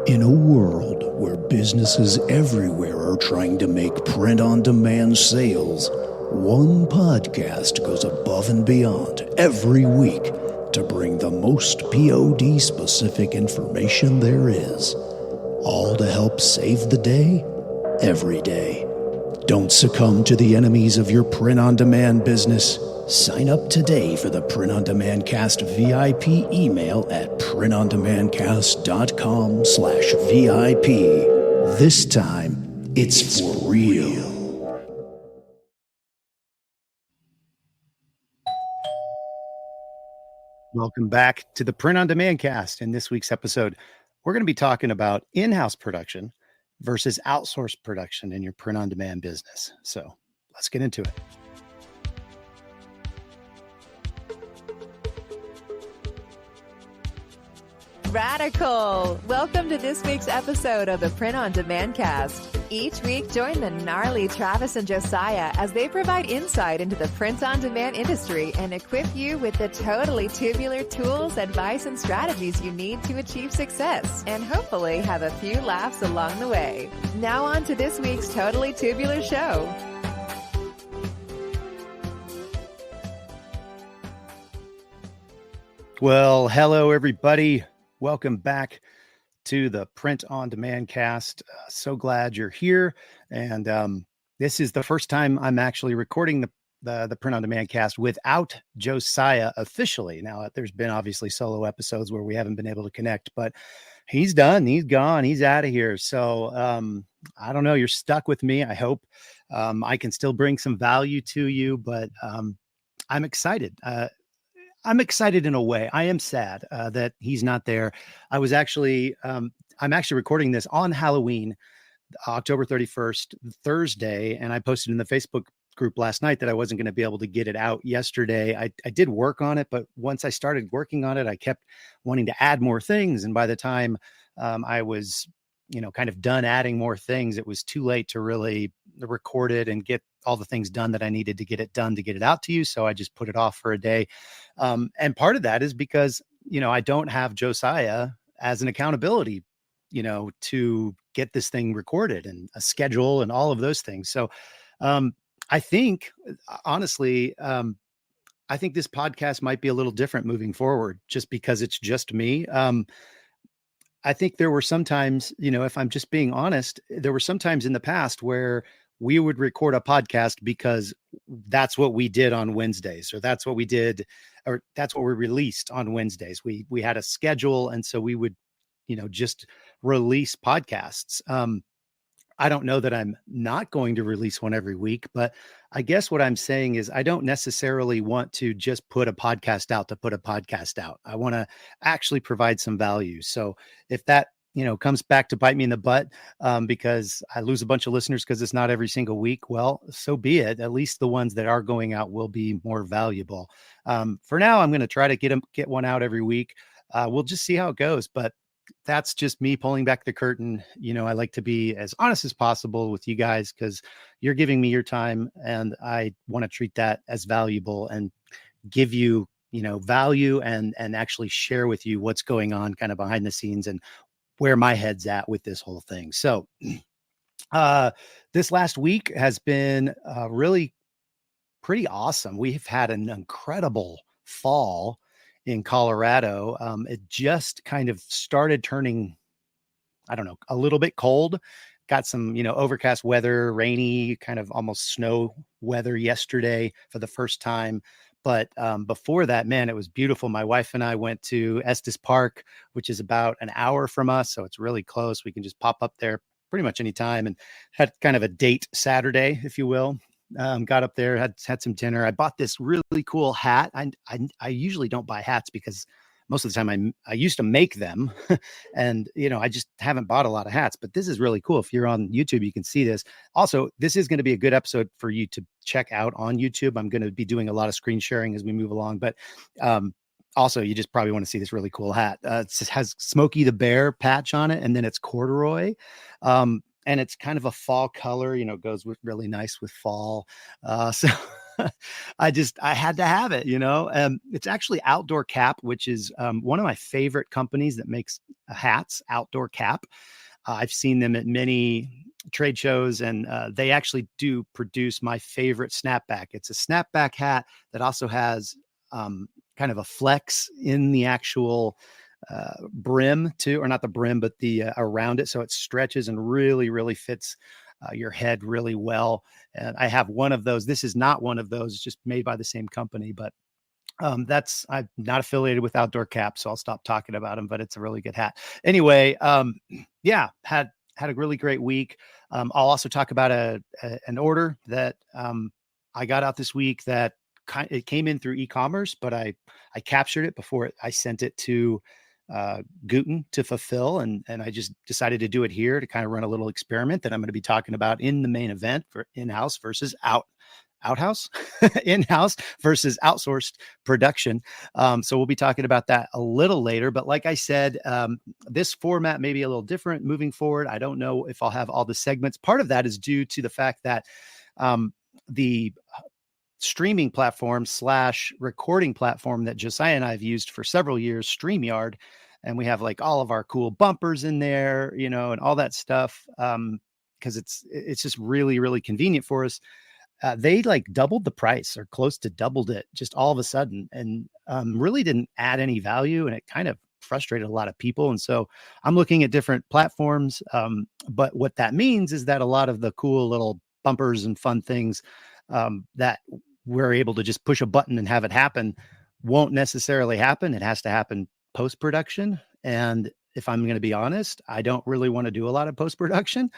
In a world where businesses everywhere are trying to make print-on-demand sales, one podcast goes above and beyond every week to bring the most POD-specific information there is, all to help save the day, every day. Don't succumb to the enemies of your print-on-demand business. Sign up today for the Print on Demand Cast VIP email at printondemandcast.com/VIP. This time, it's for real. Welcome back to the Print on Demand Cast. In this week's episode, we're going to be talking about in-house production versus outsourced production in your print on demand business. So let's get into it. Radical! Welcome to this week's episode of the Print on Demand Cast. Each week, join the gnarly Travis and Josiah as they provide insight into the print on demand industry and equip you with the totally tubular tools, advice, and strategies you need to achieve success and hopefully have a few laughs along the way. Now on to this week's Totally Tubular show. Well, hello, everybody. Welcome back to the Print on Demand Cast. So glad you're here. And this is the first time I'm actually recording the Print on Demand Cast without Josiah officially. Now, there's been obviously solo episodes where we haven't been able to connect, but he's done. He's gone. He's out of here. So I don't know. You're stuck with me. I hope I can still bring some value to you, but I'm excited. I'm excited in a way. I am sad that he's not there. I'm actually recording this on Halloween, October 31st, Thursday. And I posted in the Facebook group last night that I wasn't going to be able to get it out yesterday. I did work on it, but once I started working on it, I kept wanting to add more things. And by the time I was, kind of done adding more things, it was too late to really record it and get all the things done that I needed to get it done to get it out to you. So I just put it off for a day. And part of that is because, I don't have Josiah as an accountability, to get this thing recorded and a schedule and all of those things. So I think, honestly, I think this podcast might be a little different moving forward just because it's just me. I think there were some times, if I'm just being honest, there were some times in the past where we would record a podcast because that's what we did on Wednesdays, or that's what we did, or that's what we released on Wednesdays. We had a schedule. And so we would, just release podcasts. I don't know that I'm not going to release one every week, but I guess what I'm saying is I don't necessarily want to just put a podcast out to put a podcast out. I want to actually provide some value. So if that, comes back to bite me in the butt because I lose a bunch of listeners because it's not every single week, well, so be it. At least the ones that are going out will be more valuable. For now, I'm going to try to get one out every week. We'll just see how it goes, but that's just me pulling back the curtain. I like to be as honest as possible with you guys because you're giving me your time and I want to treat that as valuable and give you, value and actually share with you what's going on kind of behind the scenes and where my head's at with this whole thing. So this last week has been really pretty awesome. We've had an incredible fall in Colorado. It just kind of started turning, a little bit cold. Got some, overcast weather, rainy, kind of almost snow weather yesterday for the first time. But before that, man, it was beautiful. My wife and I went to Estes Park, which is about an hour from us. So it's really close. We can just pop up there pretty much any time and had kind of a date Saturday, if you will. Got up there, had some dinner. I bought this really cool hat. I usually don't buy hats because most of the time I used to make them and, I just haven't bought a lot of hats, but this is really cool. If you're on YouTube, you can see this. Also, this is going to be a good episode for you to check out on YouTube. I'm going to be doing a lot of screen sharing as we move along, but also you just probably want to see this really cool hat. It has Smokey the Bear patch on it, and then it's corduroy. And it's kind of a fall color, goes with really nice with fall. So I had to have it, it's actually Outdoor Cap, which is one of my favorite companies that makes hats, Outdoor Cap. I've seen them at many trade shows, and they actually do produce my favorite snapback. It's a snapback hat that also has kind of a flex in the actual brim too, or not the brim, but the around it. So it stretches and really, really fits your head really well. And I have one of those. This is not one of those, just made by the same company, but I'm not affiliated with Outdoor Cap, so I'll stop talking about them, but it's a really good hat. Anyway, yeah, had a really great week. I'll also talk about an order that I got out this week that it came in through e-commerce, but I captured it before I sent it to Guten to fulfill. And I just decided to do it here to kind of run a little experiment that I'm going to be talking about in the main event for in-house versus outhouse, in-house versus outsourced production. So we'll be talking about that a little later. But like I said, this format may be a little different moving forward. I don't know if I'll have all the segments. Part of that is due to the fact that the streaming platform / recording platform that Josiah and I have used for several years, StreamYard, and we have like all of our cool bumpers in there, and all that stuff, because it's just really, really convenient for us. They like doubled the price or close to doubled it just all of a sudden, and really didn't add any value, and it kind of frustrated a lot of people. And so I'm looking at different platforms, but what that means is that a lot of the cool little bumpers and fun things that we're able to just push a button and have it happen won't necessarily happen. It has to happen post-production. And if I'm going to be honest, I don't really want to do a lot of post-production.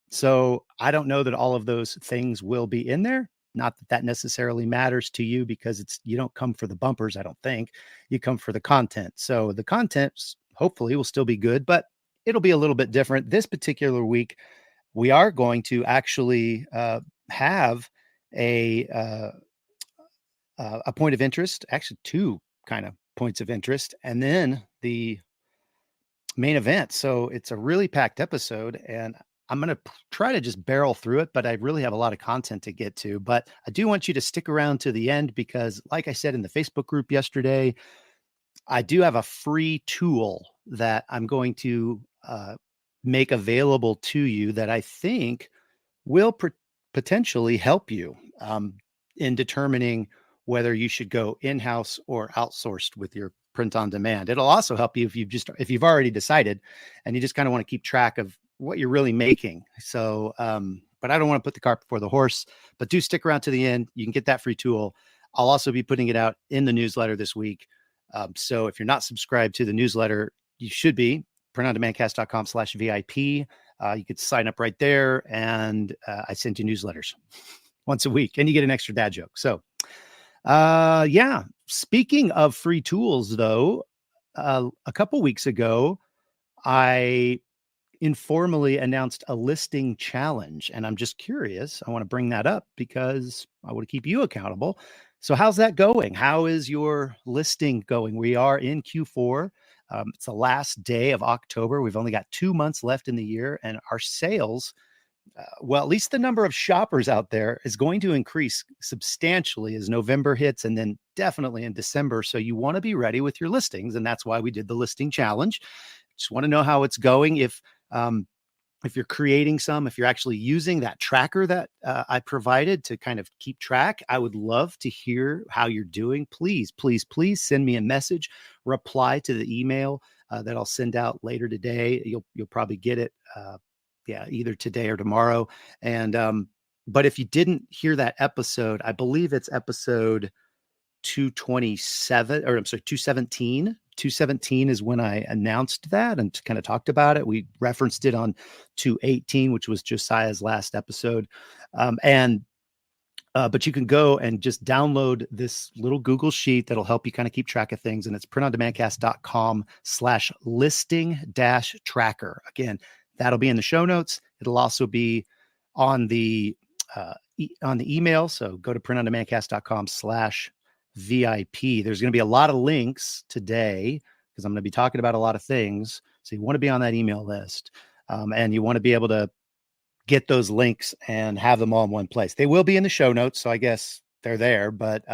So I don't know that all of those things will be in there. Not that necessarily matters to you, because you don't come for the bumpers. I don't think you come for the content. So the content hopefully will still be good, but it'll be a little bit different. This particular week, we are going to actually have a point of interest, actually two kind of points of interest, and then the main event. So it's a really packed episode, and I'm going to try to just barrel through it, but I really have a lot of content to get to. But I do want you to stick around to the end, because like I said in the Facebook group yesterday, I do have a free tool that I'm going to make available to you that I think will potentially help you in determining whether you should go in-house or outsourced with your print on demand. It'll also help you if you've already decided and you just kind of want to keep track of what you're really making. So, but I don't want to put the cart before the horse, but do stick around to the end. You can get that free tool. I'll also be putting it out in the newsletter this week. So if you're not subscribed to the newsletter, you should be. printondemandcast.com/VIP. You could sign up right there, and I send you newsletters once a week, and you get an extra dad joke. So, yeah. Speaking of free tools, though, a couple weeks ago, I informally announced a listing challenge, and I'm just curious. I want to bring that up because I want to keep you accountable. So how's that going? How is your listing going? We are in Q4. It's the last day of October. We've only got 2 months left in the year, and our sales, well, at least the number of shoppers out there is going to increase substantially as November hits, and then definitely in December. So you want to be ready with your listings, and that's why we did the listing challenge. Just want to know how it's going. If you're creating some, if you're actually using that tracker that I provided to kind of keep track, I would love to hear how you're doing. Please, please, please send me a message, reply to the email that I'll send out later today. You'll probably get it, either today or tomorrow. And but if you didn't hear that episode, I believe it's episode 227, or I'm sorry, 217. 217 is when I announced that and kind of talked about it. We referenced it on 218, which was Josiah's last episode. But you can go and just download this little Google sheet that'll help you kind of keep track of things. And it's printondemandcast.com/listing-tracker. Again, that'll be in the show notes. It'll also be on the email. So go to printondemandcast.com/VIP. There's going to be a lot of links today because I'm going to be talking about a lot of things. So you want to be on that email list, and you want to be able to get those links and have them all in one place. They will be in the show notes. So I guess they're there. But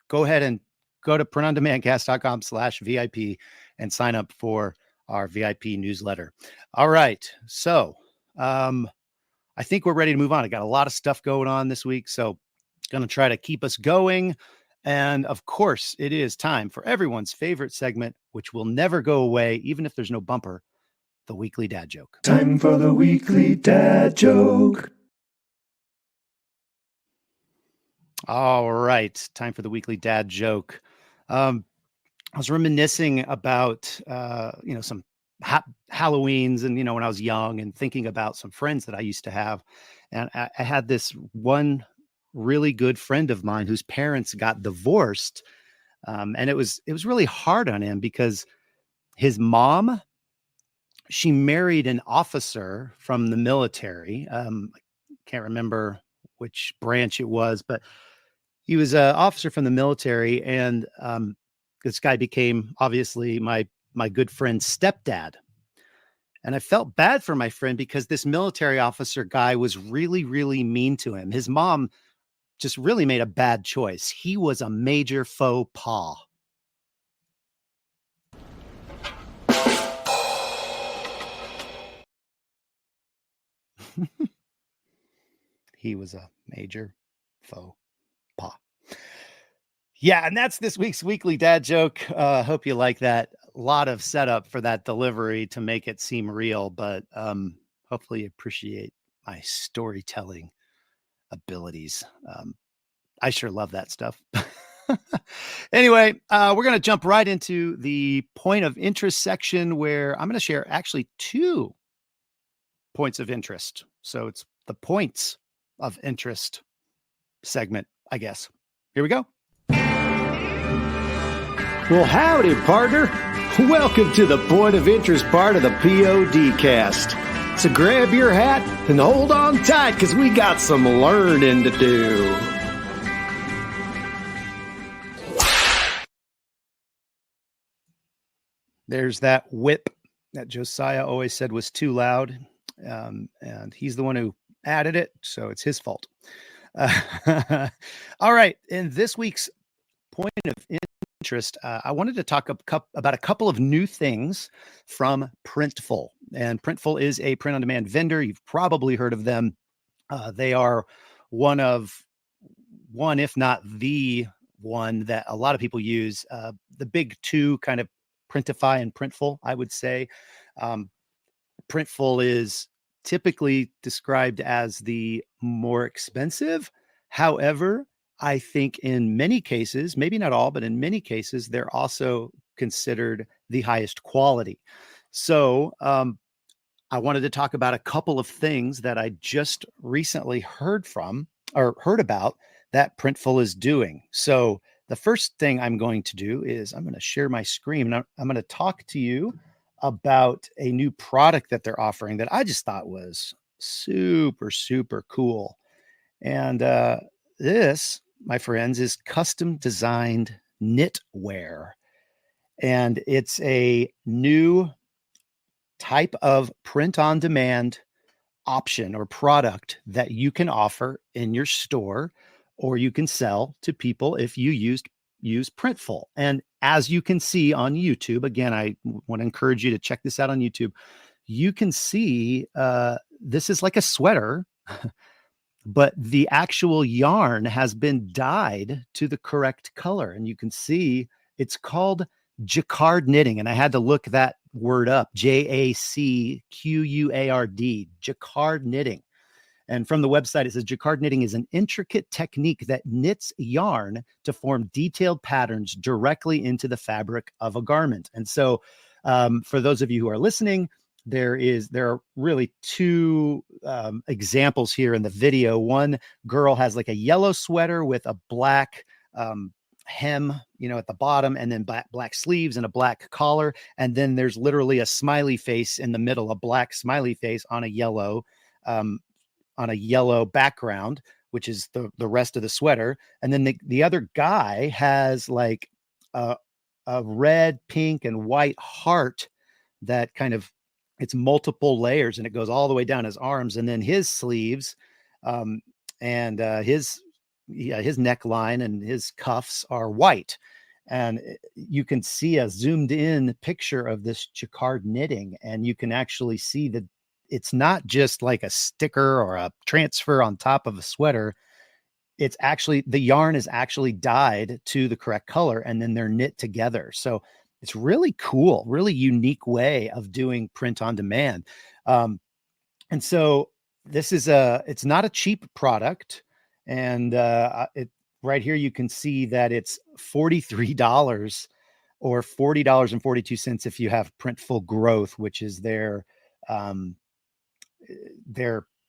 go ahead and go to printondemandcast.com/VIP and sign up for our VIP newsletter. All right. So I think we're ready to move on. I got a lot of stuff going on this week, so going to try to keep us going. And of course, it is time for everyone's favorite segment, which will never go away, even if there's no bumper, the weekly dad joke. Time for the weekly dad joke. All right. Time for the weekly dad joke. I was reminiscing about, some Halloweens and, when I was young and thinking about some friends that I used to have. And I had this one really good friend of mine whose parents got divorced. And it was really hard on him because his mom, she married an officer from the military. I can't remember which branch it was, but he was an officer from the military. And this guy became obviously my good friend's stepdad. And I felt bad for my friend because this military officer guy was really, really mean to him. His mom just really made a bad choice. He was a major faux pas. He was a major faux pas. Yeah, and that's this week's weekly dad joke. Hope you like that. A lot of setup for that delivery to make it seem real, but hopefully you appreciate my storytelling abilities. I sure love that stuff. Anyway, we're going to jump right into the point of interest section where I'm going to share actually 2 points of interest. So it's the points of interest segment, I guess. Here we go. Well, howdy, partner. Welcome to the point of interest part of the POD cast. So grab your hat and hold on tight because we got some learning to do. There's that whip that Josiah always said was too loud. And he's the one who added it, so it's his fault. All right. In this week's point of interest, I wanted to talk about a couple of new things from Printful. And Printful is a print-on-demand vendor. You've probably heard of them. They are one, if not the one that a lot of people use. The big 2 kind of Printify and Printful, I would say. Printful is typically described as the more expensive. However, I think in many cases, maybe not all, but in many cases, they're also considered the highest quality. So I wanted to talk about a couple of things that I just recently heard about that Printful is doing. So the first thing I'm going to do is I'm going to share my screen. And I'm going to talk to you about a new product that they're offering that I just thought was super, super cool. And this, my friends, is custom designed knitwear. And it's a new type of print on demand option or product that you can offer in your store, or you can sell to people if you use Printful. And as you can see on YouTube, again, I want to encourage you to check this out on YouTube. You can see this is like a sweater, but the actual yarn has been dyed to the correct color. And you can see it's called jacquard knitting. And I had to look that word up, Jacquard, jacquard knitting. And from the website, it says jacquard knitting is an intricate technique that knits yarn to form detailed patterns directly into the fabric of a garment. And so for those of you who are listening, there are really 2 examples here in the video. One girl has like a yellow sweater with a black hem, at the bottom, and then black sleeves and a black collar. And then there's literally a smiley face in the middle, a black smiley face on a yellow background, which is the rest of the sweater. And then the other guy has like a red, pink, and white heart that kind of, it's multiple layers, and it goes all the way down his arms, and then his sleeves and his his neckline and his cuffs are white. And you can see a zoomed in picture of this jacquard knitting, and you can actually see that it's not just like a sticker or a transfer on top of a sweater. It's actually, the yarn is actually dyed to the correct color, and then they're knit together. So it's really cool, really unique way of doing print on demand. And so this is it's not a cheap product. And right here, you can see that it's $43 or $40.42 if you have Printful Growth, which is their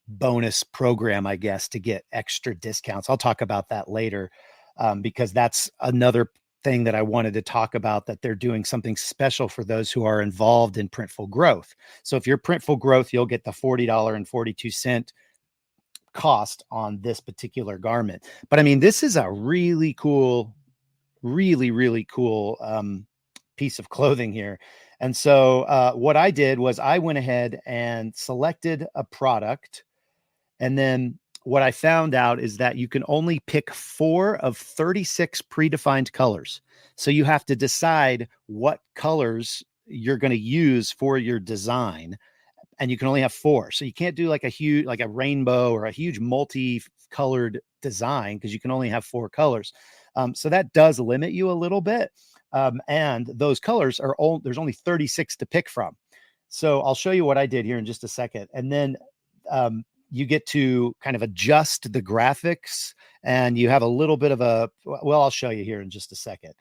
bonus program, I guess, to get extra discounts. I'll talk about that later, because that's another thing that I wanted to talk about, that they're doing something special for those who are involved in Printful Growth. So if you're Printful Growth, you'll get the $40.42 cost on this particular garment. But I mean, this is a really cool piece of clothing here. And so what I did was I went ahead and selected a product. And then what I found out is that you can only pick 4 of 36 predefined colors. So you have to decide what colors you're going to use for your design. And you can only have 4. So you can't do like a rainbow or a huge multi-colored design, because you can only have 4 colors. So that does limit you a little bit. And those colors there's only 36 to pick from. So I'll show you what I did here in just a second. And then you get to kind of adjust the graphics, and you have a little bit of I'll show you here in just a second.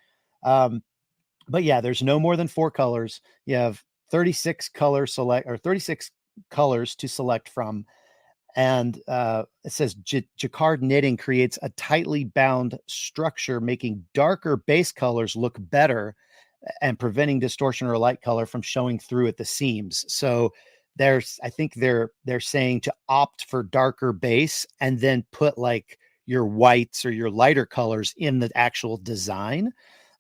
But yeah, there's no more than 4 colors. You have 36 colors to select from. And it says jacquard knitting creates a tightly bound structure, making darker base colors look better and preventing distortion or light color from showing through at the seams. So I think they're saying to opt for darker base and then put like your whites or your lighter colors in the actual design.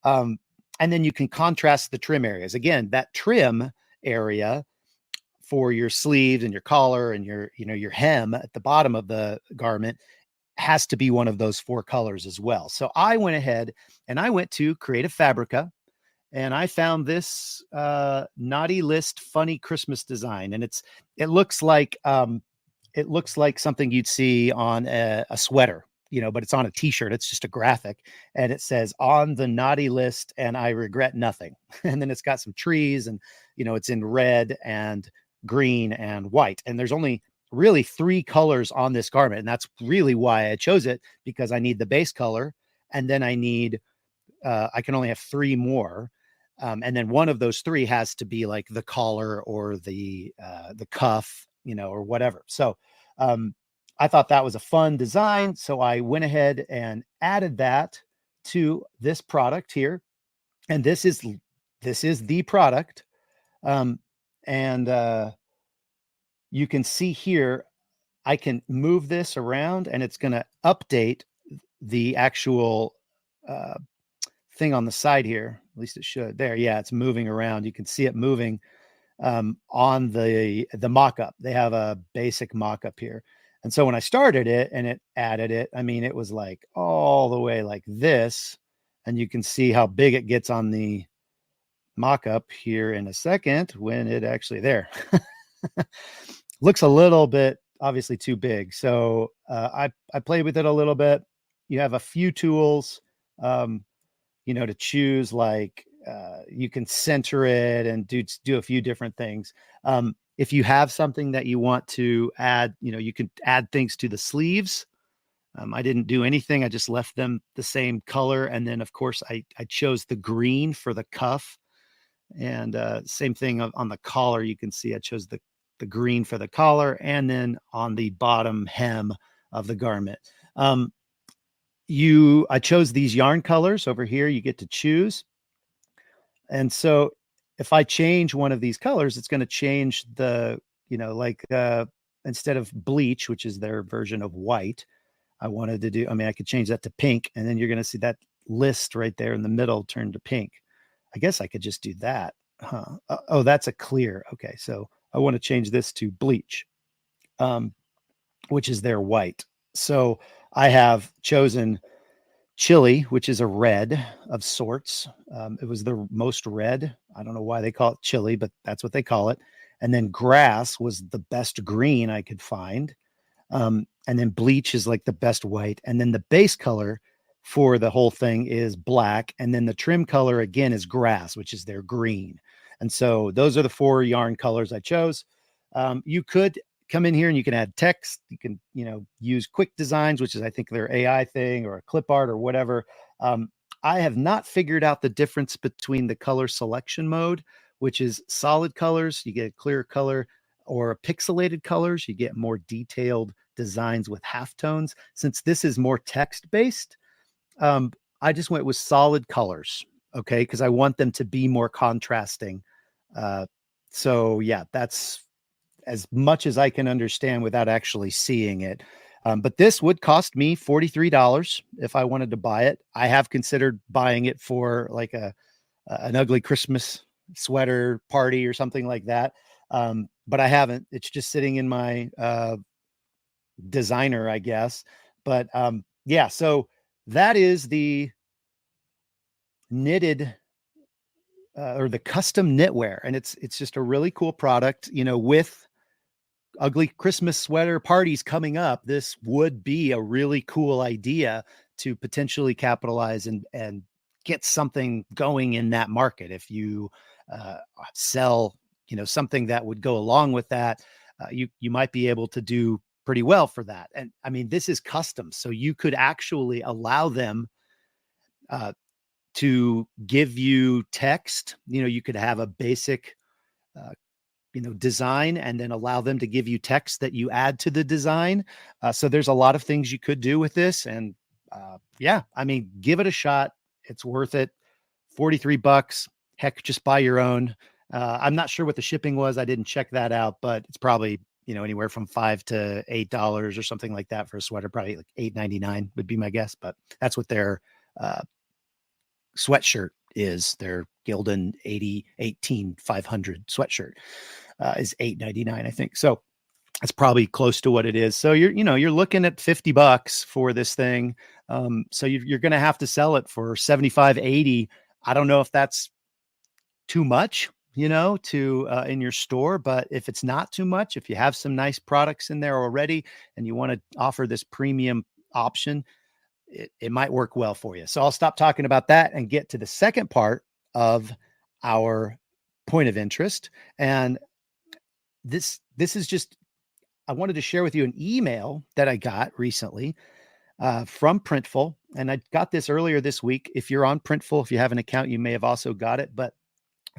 And then you can contrast the trim areas. Again, that trim area for your sleeves and your collar and your hem at the bottom of the garment has to be one of those 4 colors as well. So I went ahead and I went to Creative Fabrica, and I found this Naughty List funny Christmas design. And it looks like something you'd see on a sweater, but it's on a t-shirt. It's just a graphic, and it says on the naughty list, and I regret nothing. And then it's got some trees, and it's in red and green and white. And there's only really 3 colors on this garment. And that's really why I chose it, because I need the base color. And then I can only have 3 more. And then one of those 3 has to be like the collar or the cuff, or whatever. So I thought that was a fun design. So I went ahead and added that to this product here. And this is the product. And you can see here, I can move this around, and it's going to update the actual thing on the side here. At least it should. There, yeah, it's moving around. You can see it moving on the mock-up. They have a basic mock-up here. And so when I started it and it added it, I mean, it was like all the way like this. And you can see how big it gets on the mock-up here in a second when it actually there. Looks a little bit obviously too big. So I played with it a little bit. You have a few tools, to choose, like you can center it and do a few different things. If you have something that you want to add, you can add things to the sleeves. I didn't do anything. I just left them the same color. And then, of course, I chose the green for the cuff. And same thing on the collar. You can see I chose the green for the collar, and then on the bottom hem of the garment. I chose these yarn colors over here. You get to choose. And so if I change one of these colors, it's going to change the, instead of bleach, which is their version of white, I could change that to pink, and then you're going to see that list right there in the middle turn to pink. I guess I could just do that. Oh, that's a clear. Okay. So I want to change this to bleach, which is their white. So I have chosen chili, which is a red of sorts. It was the most red. I don't know why they call it chili, but that's what they call it. And then grass was the best green I could find. And then bleach is like the best white. And then the base color for the whole thing is black. And then the trim color again is grass, which is their green. And so those are the 4 yarn colors I chose. You could come in here and you can add text. You can, use quick designs, which is, I think, their AI thing, or a clip art or whatever. I have not figured out the difference between the color selection mode, which is solid colors, you get a clear color, or pixelated colors, you get more detailed designs with halftones. Since this is more text based, I just went with solid colors. Okay. Because I want them to be more contrasting. So yeah, that's as much as I can understand without actually seeing it. But this would cost me $43 if I wanted to buy it. I have considered buying it for like an ugly Christmas sweater party or something like that. But I haven't. It's just sitting in my designer, I guess. But yeah, so that is the knitted or the custom knitwear, and it's just a really cool product. With ugly Christmas sweater parties coming up, this would be a really cool idea to potentially capitalize and get something going in that market. If you sell, something that would go along with that, you might be able to do pretty well for that. And I mean, this is custom, so you could actually allow them to give you text. You could have a basic design, and then allow them to give you text that you add to the design. So there's a lot of things you could do with this. And yeah, I mean, give it a shot. It's worth it. $43. Heck, just buy your own. I'm not sure what the shipping was. I didn't check that out, but it's probably, anywhere from $5 to $8 or something like that for a sweater. Probably like $8.99 would be my guess, but that's what their sweatshirt is. Their Gildan 500 sweatshirt is $8.99, I think. So that's probably close to what it is. So you're looking at $50 for this thing. So you're going to have to sell it for 75, 80. I don't know if that's too much, to in your store, but if it's not too much, if you have some nice products in there already and you want to offer this premium option, it might work well for you. So I'll stop talking about that and get to the second part of our point of interest. And this is just, I wanted to share with you an email that I got recently from Printful. And I got this earlier this week. If you're on Printful, if you have an account, you may have also got it, but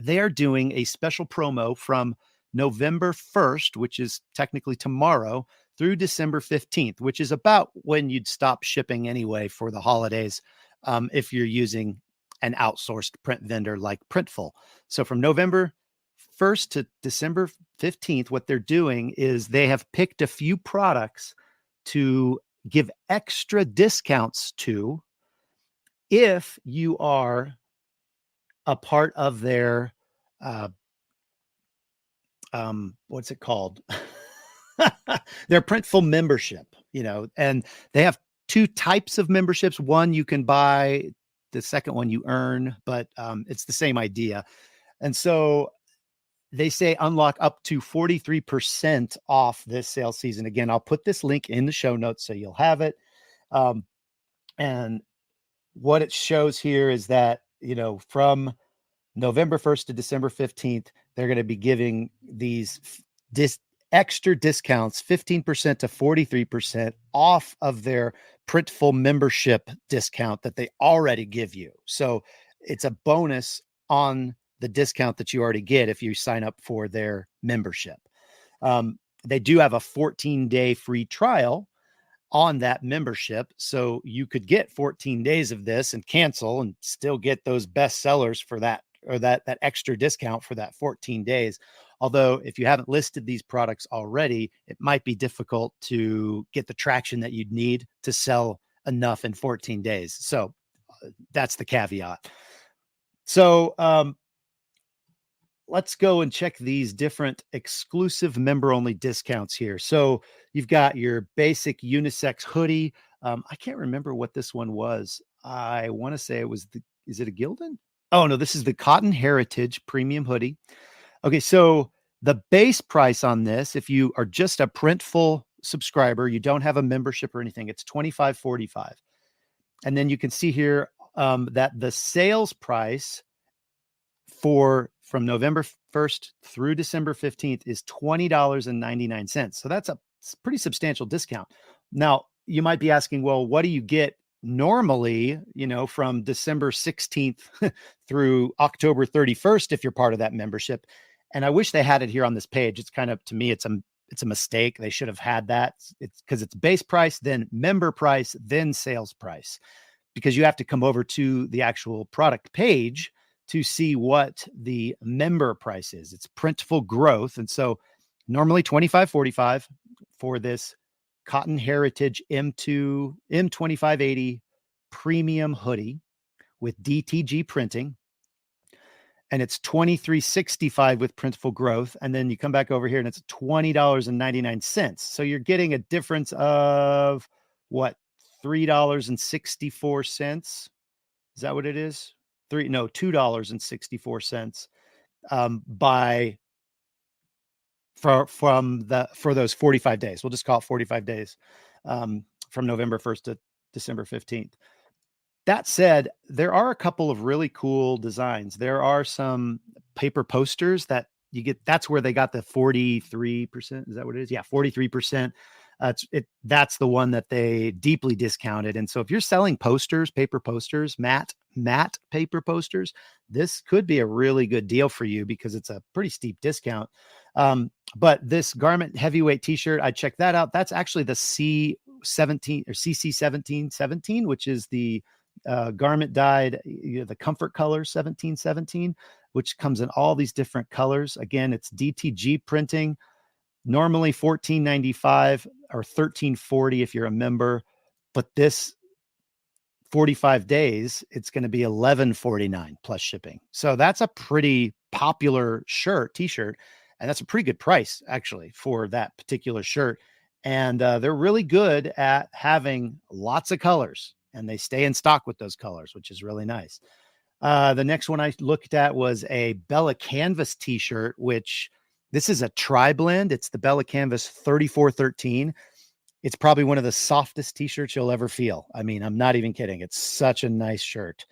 they are doing a special promo from November 1st, which is technically tomorrow, through December 15th, which is about when you'd stop shipping anyway for the holidays, if you're using an outsourced print vendor like Printful. So from November 1st to December 15th, what they're doing is they have picked a few products to give extra discounts to if you are a part of their what's it called? Their Printful membership, and they have 2 types of memberships. One you can buy, the second one you earn, but it's the same idea. And so they say unlock up to 43% off this sales season. Again, I'll put this link in the show notes so you'll have it. And what it shows here is that, from November 1st to December 15th, they're going to be giving these extra discounts, 15% to 43% off of their Printful membership discount that they already give you. So it's a bonus on the discount that you already get if you sign up for their membership. They do have a 14-day free trial on that membership. So you could get 14 days of this and cancel and still get those best sellers for that, or that extra discount for that 14 days. Although if you haven't listed these products already, it might be difficult to get the traction that you'd need to sell enough in 14 days. So that's the caveat. So let's go and check these different exclusive member-only discounts here. So you've got your basic unisex hoodie. I can't remember what this one was. I want to say it was is it a Gildan? Oh, no, this is the Cotton Heritage Premium Hoodie. Okay, so the base price on this, if you are just a Printful subscriber, you don't have a membership or anything, it's $25.45. And then you can see here that the sales price from November 1st through December 15th is $20.99. So that's a pretty substantial discount. Now, you might be asking, well, what do you get normally, from December 16th through October 31st if you're part of that membership? And I wish they had it here on this page. It's kind of, to me, it's a mistake. They should have had that. It's because it's base price, then member price, then sales price, because you have to come over to the actual product page to see what the member price is. It's Printful Growth. And so normally $25.45 for this Cotton Heritage M2580 premium hoodie with DTG printing. And it's $23.65 with Printful Growth. And then you come back over here and it's $20.99. So you're getting a difference of what? $3.64. Is that what it is? $2.64 for those 45 days. We'll just call it 45 days from November 1st to December 15th. That said, there are a couple of really cool designs. There are some paper posters that you get. That's where they got the 43%. Is that what it is? Yeah, 43%. That's the one that they deeply discounted. And so if you're selling posters, paper posters, matte paper posters, this could be a really good deal for you because it's a pretty steep discount. But this garment heavyweight t-shirt, I checked that out. That's actually the C17 or CC1717, which is the garment dyed, the comfort color 1717, which comes in all these different colors. Again, it's DTG printing. Normally $14.95 or $13.40 if you're a member, but this 45 days, it's going to be $11.49 plus shipping. So that's a pretty popular t-shirt, and that's a pretty good price actually for that particular shirt. And they're really good at having lots of colors, and they stay in stock with those colors, which is really nice. The next one I looked at was a Bella Canvas t-shirt, which this is a tri-blend. It's the Bella Canvas 3413. It's probably one of the softest t-shirts you'll ever feel. I mean, I'm not even kidding. It's such a nice shirt.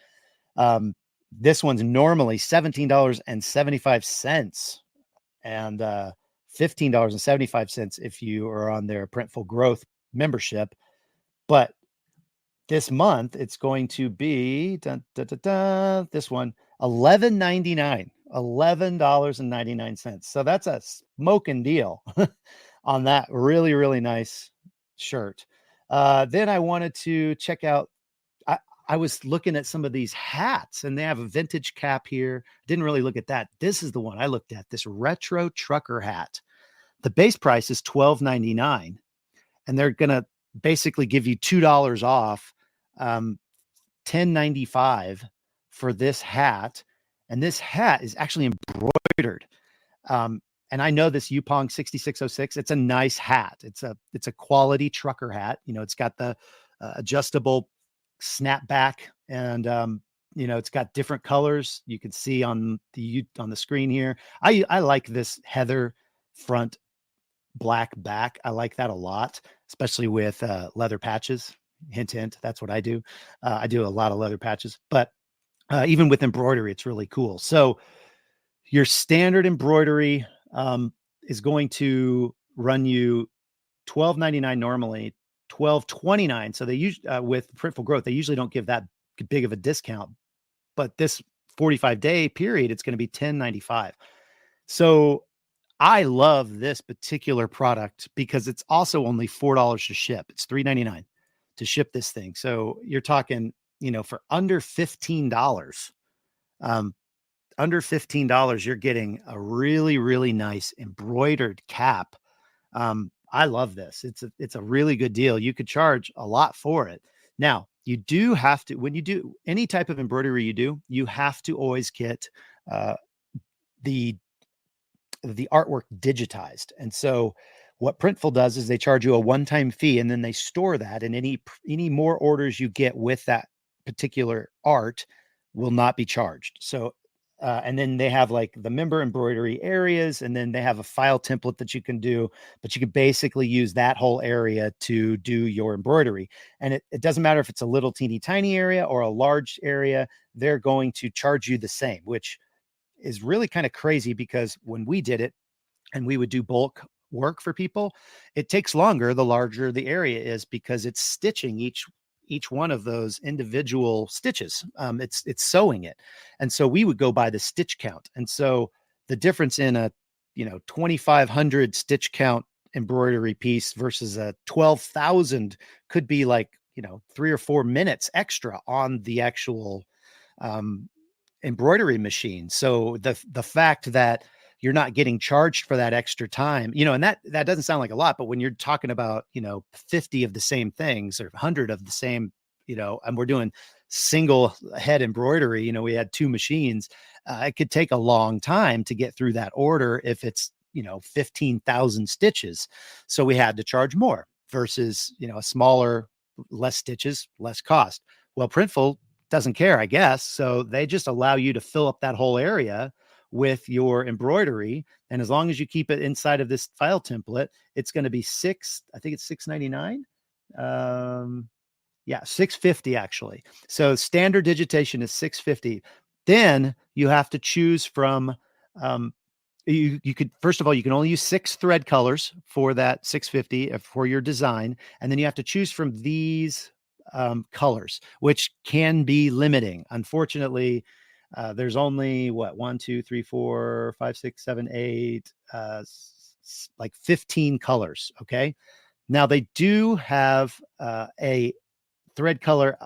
This one's normally $17.75 and $15.75 if you are on their Printful Growth membership. But this month, it's going to be this one, $11.99. $11.99. So that's a smoking deal on that really, really nice shirt. Then I wanted to check out, I was looking at some of these hats, and they have a vintage cap here. Didn't really look at that. This is the one I looked at, this retro trucker hat. The base price is $12.99, and they're going to basically give you $2 off, $10.95 for this hat. And this hat is actually embroidered. And I know this Yupong 6606. It's a nice hat. It's a quality trucker hat. It's got the adjustable snapback, and it's got different colors. You can see on the screen here. I like this heather front, black back. I like that a lot, especially with leather patches. Hint, hint. That's what I do. I do a lot of leather patches, but even with embroidery, it's really cool. So your standard embroidery is going to run you $12.99 normally, $12.29. So they usually with Printful Growth, they usually don't give that big of a discount, but this 45-day period, it's going to be $10.95. So I love this particular product because it's also only $4 to ship. It's $3.99 to ship this thing. So you're talking, for under $15, you're getting a really, really nice embroidered cap. I love this. It's a really good deal. You could charge a lot for it. Now, you do have to, when you do any type of embroidery you have to always get the artwork digitized. And so what Printful does is they charge you a one-time fee, and then they store that, and any more orders you get with that particular art will not be charged. So and then they have like the member embroidery areas, and then they have a file template that you can do, but you can basically use that whole area to do your embroidery. And it doesn't matter if it's a little teeny tiny area or a large area, they're going to charge you the same, which is really kind of crazy, because when we did it and we would do bulk work for people, it takes longer the larger the area is, because it's stitching each one of those individual stitches. It's sewing it. And so we would go by the stitch count. And so the difference in a 2,500 stitch count embroidery piece versus a 12,000 could be like 3 or 4 minutes extra on the actual embroidery machine. So the fact that you're not getting charged for that extra time, and that doesn't sound like a lot, but when you're talking about, 50 of the same things or 100 of the same, and we're doing single head embroidery, we had 2 machines, it could take a long time to get through that order if it's, 15,000 stitches. So we had to charge more versus, a smaller, less stitches, less cost. Well, Printful doesn't care, I guess. So they just allow you to fill up that whole area with your embroidery. And as long as you keep it inside of this file template, it's going to be $6.99. $6.50 actually. So standard digitation is $6.50. Then you have to choose from, you could, first of all, you can only use 6 thread colors for that $6.50 for your design. And then you have to choose from these colors, which can be limiting. Unfortunately, there's only 1, 2, 3, 4, 5, 6, 7, 8, like 15 colors. Okay. Now they do have a thread color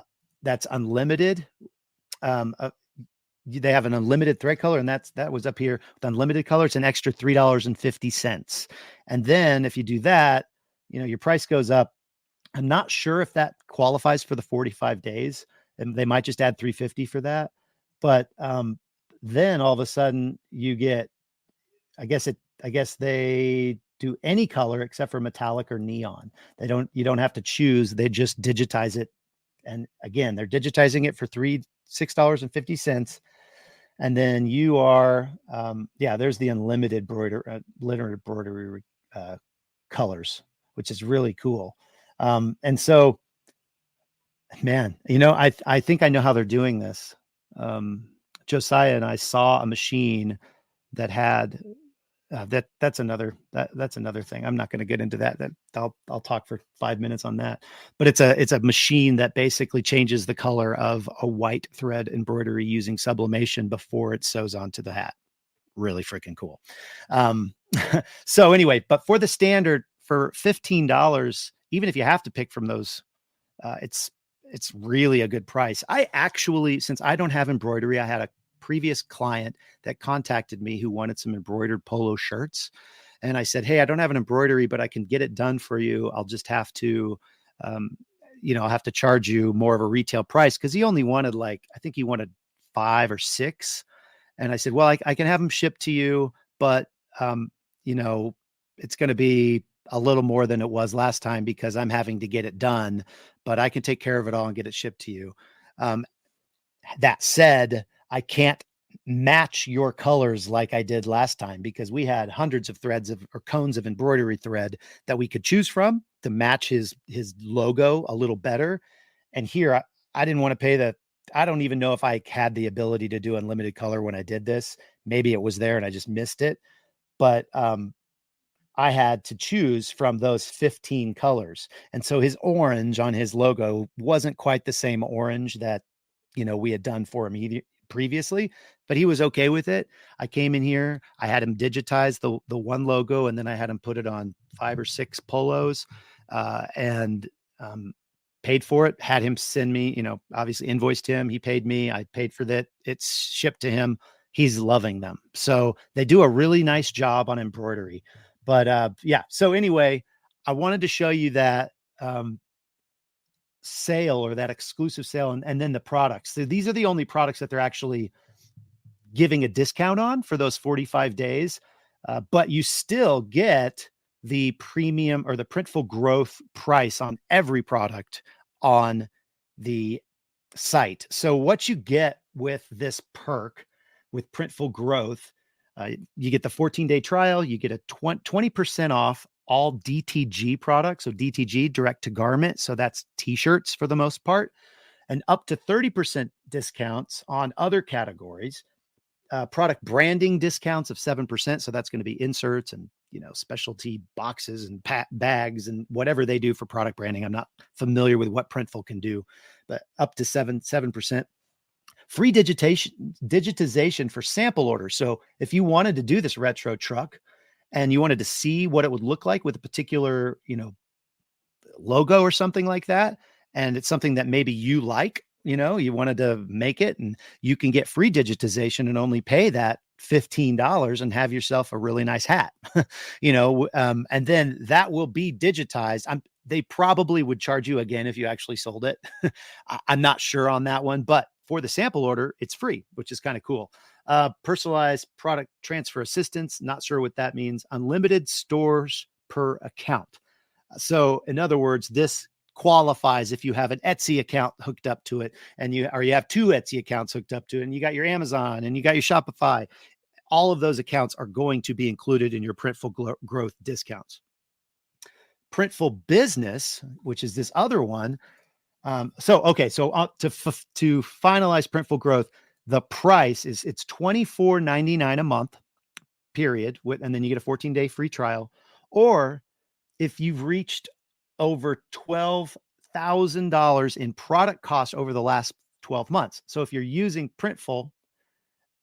that's unlimited. They have an unlimited thread color, and that was up here with unlimited color. It's an extra $3.50. And then if you do that, your price goes up. I'm not sure if that qualifies for the 45 days, and they might just add $3.50 for that. But then all of a sudden you get, I guess they do any color except for metallic or neon. You don't have to choose. They just digitize it. And again, they're digitizing it for $6.50. And then you are, there's the unlimited embroidery colors, which is really cool. And so, man, I think I know how they're doing this. Josiah and I saw a machine that had that's another thing. I'm not going to get into that. I'll talk for 5 minutes on that. But it's a machine that basically changes the color of a white thread embroidery using sublimation before it sews onto the hat. Really freaking cool. So anyway, but for the standard, for $15, even if you have to pick from those, it's really a good price. I actually, since I don't have embroidery, I had a previous client that contacted me who wanted some embroidered polo shirts. And I said, hey, I don't have an embroidery, but I can get it done for you. I'll just have to, I'll have to charge you more of a retail price. Cause he only wanted I think he wanted 5 or 6. And I said, well, I can have them shipped to you, but, it's going to be a little more than it was last time because I'm having to get it done, but I can take care of it all and get it shipped to you. That said, I can't match your colors like I did last time because we had hundreds of threads or cones of embroidery thread that we could choose from to match his logo a little better. And here I didn't want to pay I don't even know if I had the ability to do unlimited color when I did this. Maybe it was there and I just missed it. But I had to choose from those 15 colors. And so his orange on his logo wasn't quite the same orange that, we had done for him previously, but he was okay with it. I came in here, I had him digitize the one logo, and then I had him put it on 5 or 6 polos, and paid for it, had him send me, obviously invoiced him. He paid me, I paid for that. It's shipped to him. He's loving them. So they do a really nice job on embroidery. But so anyway, I wanted to show you that sale or that exclusive sale and then the products. So these are the only products that they're actually giving a discount on for those 45 days. But you still get the premium or the Printful growth price on every product on the site. So what you get with this perk with Printful growth, you get the 14-day trial, you get a 20% off all DTG products. So DTG, direct to garment. So that's t-shirts for the most part, and up to 30% discounts on other categories. Product branding discounts of 7%. So that's going to be inserts and, specialty boxes and bags and whatever they do for product branding. I'm not familiar with what Printful can do, but up to 7%. Free digitization for sample orders. So if you wanted to do this retro truck and you wanted to see what it would look like with a particular, logo or something like that, and it's something that maybe you like, you wanted to make it, and you can get free digitization and only pay that $15 and have yourself a really nice hat, and then that will be digitized. They probably would charge you again if you actually sold it. I'm not sure on that one, but for the sample order, it's free, which is kind of cool. Personalized product transfer assistance. Not sure what that means. Unlimited stores per account. So in other words, this qualifies if you have an Etsy account hooked up to it, and you have two Etsy accounts hooked up to it, and you got your Amazon and you got your Shopify. All of those accounts are going to be included in your Printful growth discounts. Printful Business, which is this other one. To finalize Printful growth, the price it's $24.99 a month, period. And then you get a 14-day free trial. Or if you've reached over $12,000 in product cost over the last 12 months. So if you're using Printful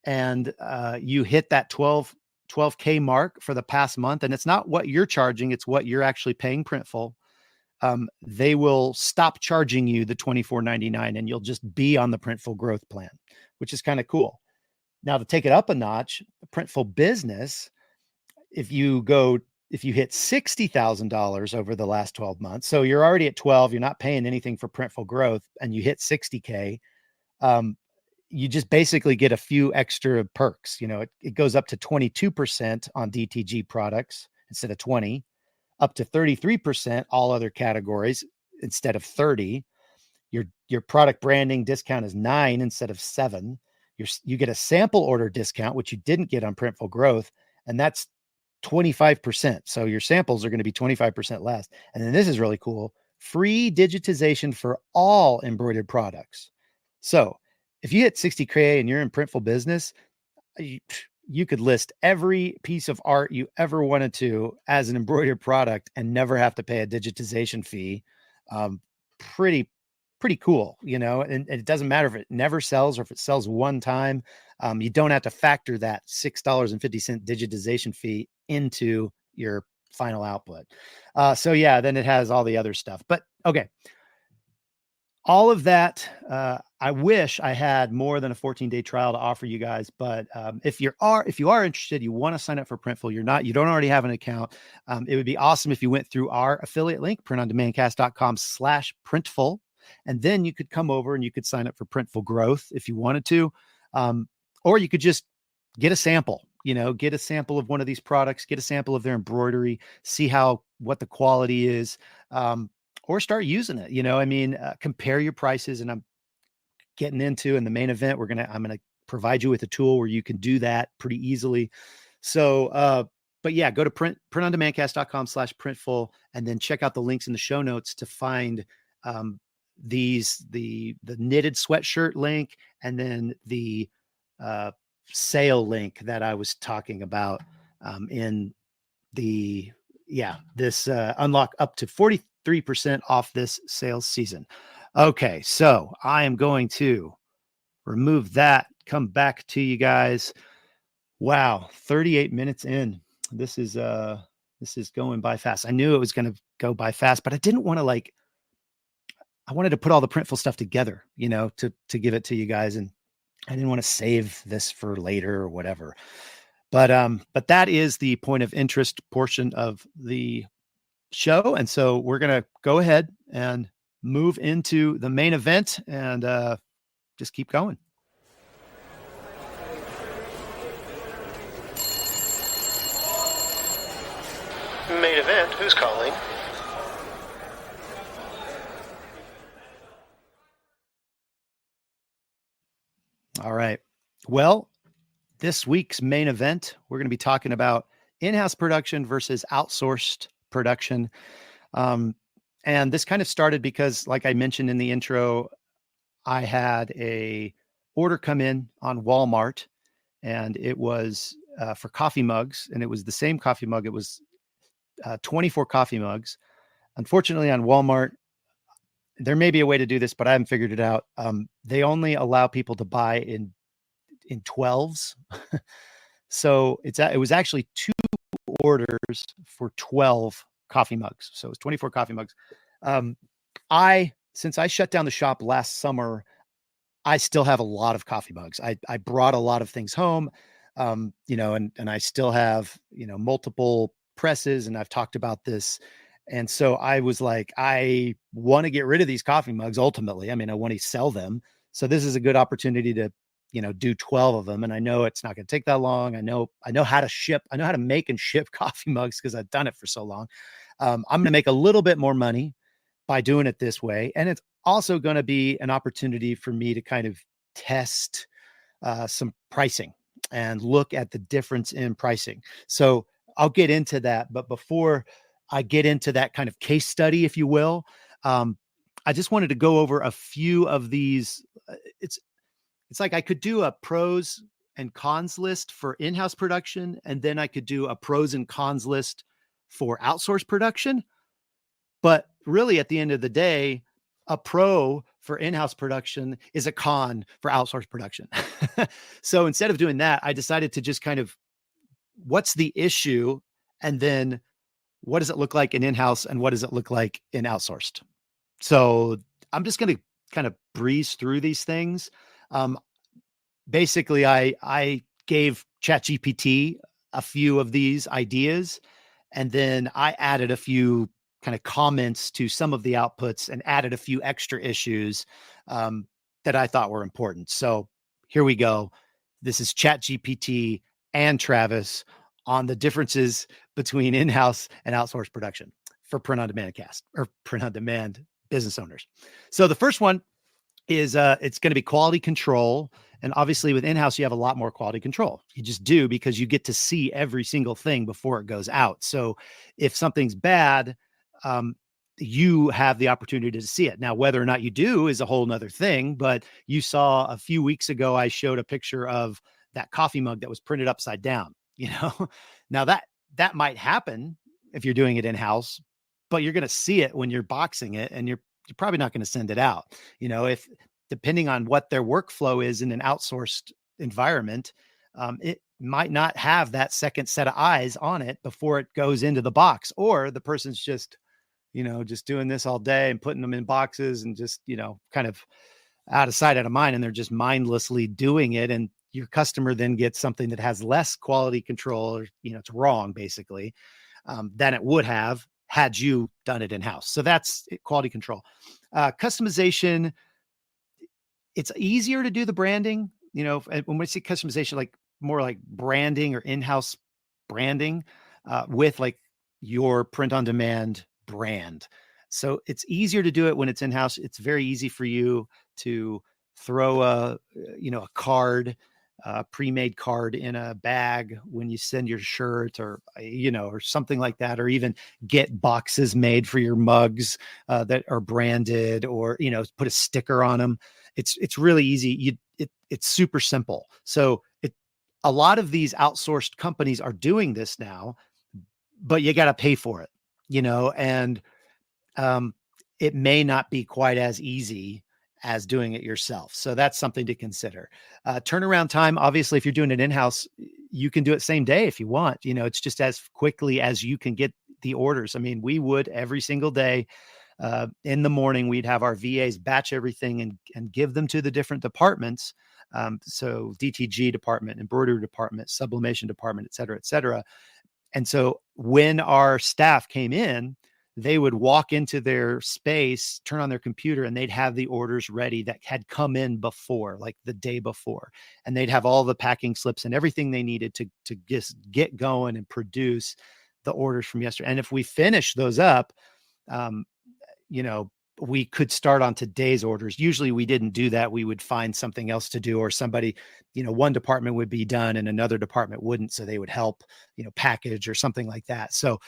and you hit that 12K mark for the past month, and it's not what you're charging, it's what you're actually paying Printful, they will stop charging you the $24.99 and you'll just be on the Printful growth plan, which is kind of cool. Now, to take it up a notch, Printful Business, if you hit $60,000 over the last 12 months, so you're already at 12, you're not paying anything for Printful growth, and you hit 60K, you just basically get a few extra perks. It goes up to 22% on DTG products instead of 20, up to 33% all other categories instead of 30. Your product branding discount is 9 instead of 7. You get a sample order discount, which you didn't get on Printful growth, and that's 25%. So your samples are going to be 25% less. And then this is really cool. Free digitization for all embroidered products. So if you hit 60K and you're in Printful Business, you could list every piece of art you ever wanted to as an embroidered product and never have to pay a digitization fee. Pretty cool, and it doesn't matter if it never sells or if it sells one time. You don't have to factor that $6.50 digitization fee into your final output. Then it has all the other stuff. But okay, all of that. I wish I had more than a 14-day trial to offer you guys. But if you are interested, you want to sign up for Printful, you don't already have an account. It would be awesome if you went through our affiliate link, printondemandcast.com/Printful. And then you could come over and you could sign up for Printful growth if you wanted to. Or you could just get a sample, get a sample of one of these products, get a sample of their embroidery, see what the quality is, or start using it. Compare your prices. And I'm getting into in the main event, I'm going to provide you with a tool where you can do that pretty easily. So, but yeah, go to printondemandcast.com/Printful, and then check out the links in the show notes to find, the knitted sweatshirt link, and then the sale link that I was talking about in this unlock up to 43% off this sales season. Okay, so I am going to remove that, come back to you guys. Wow, 38 minutes in. This is going by fast. I knew it was going to go by fast, but I didn't want to I wanted to put all the Printful stuff together, to give it to you guys. And I didn't want to save this for later or whatever. But that is the point of interest portion of the show. And so we're going to go ahead and move into the main event and just keep going. event. Who's calling? All right. Well, this week's main event, we're going to be talking about in-house production versus outsourced production. And this kind of started because, like I mentioned in the intro, I had a order come in on Walmart, and it was for coffee mugs, and it was the same coffee mug. It was 24 coffee mugs. Unfortunately, on Walmart, there may be a way to do this, but I haven't figured it out. They only allow people to buy in 12s. So it was actually 2 orders for 12 coffee mugs. So it was 24 coffee mugs. Since I shut down the shop last summer, I still have a lot of coffee mugs. I brought a lot of things home, and I still have, multiple presses, and I've talked about this. And so I was like, I want to get rid of these coffee mugs ultimately. I mean, I want to sell them. So this is a good opportunity to, do 12 of them. And I know it's not going to take that long. I know how to make and ship coffee mugs because I've done it for so long. I'm going to make a little bit more money by doing it this way. And it's also going to be an opportunity for me to kind of test some pricing and look at the difference in pricing. So I'll get into that. But before I get into that kind of case study, if you will, I just wanted to go over a few of these. It's like I could do a pros and cons list for in-house production, and then I could do a pros and cons list for outsourced production. But really, at the end of the day, a pro for in-house production is a con for outsourced production. So instead of doing that, I decided to just kind of, what's the issue? And then what does it look like in in-house, and what does it look like in outsourced? So I'm just going to kind of breeze through these things. Basically, I gave ChatGPT a few of these ideas, and then I added a few kind of comments to some of the outputs and added a few extra issues that I thought were important. So here we go. This is ChatGPT and Travis on the differences between in-house and outsourced production for print-on-demand print-on-demand business owners. So the first one is it's going to be quality control. And obviously with in-house, you have a lot more quality control. You just do, because you get to see every single thing before it goes out. So if something's bad, you have the opportunity to see it. Now, whether or not you do is a whole nother thing, but you saw a few weeks ago, I showed a picture of that coffee mug that was printed upside down, Now that might happen if you're doing it in-house, but you're going to see it when you're boxing it, and you're probably not going to send it out. If depending on what their workflow is in an outsourced environment, it might not have that second set of eyes on it before it goes into the box, or the person's just doing this all day and putting them in boxes and just, kind of out of sight, out of mind. And they're just mindlessly doing it. And your customer then gets something that has less quality control, or, it's wrong basically, than it would have had you done it in-house. So that's quality control. Customization. It's easier to do the branding, when we see customization, like more like branding or in-house branding with like your print-on-demand brand. So it's easier to do it when it's in-house. It's very easy for you to throw a card, a pre-made card in a bag when you send your shirt, or, or something like that, or even get boxes made for your mugs that are branded, or, put a sticker on them. It's really easy. It's super simple. So a lot of these outsourced companies are doing this now, but you got to pay for it, and it may not be quite as easy as doing it yourself. So that's something to consider. Turnaround time, obviously, if you're doing it in-house, you can do it same day if you want. It's just as quickly as you can get the orders. I mean, we would every single day in the morning, we'd have our VAs batch everything and give them to the different departments. So DTG department, embroidery department, sublimation department, et cetera, et cetera. And so when our staff came in, they would walk into their space, turn on their computer, and they'd have the orders ready that had come in before, like the day before. And they'd have all the packing slips and everything they needed to just get going and produce the orders from yesterday. And if we finish those up, we could start on today's orders. Usually we didn't do that. We would find something else to do, or somebody, one department would be done and another department wouldn't. So they would help, package or something like that. So,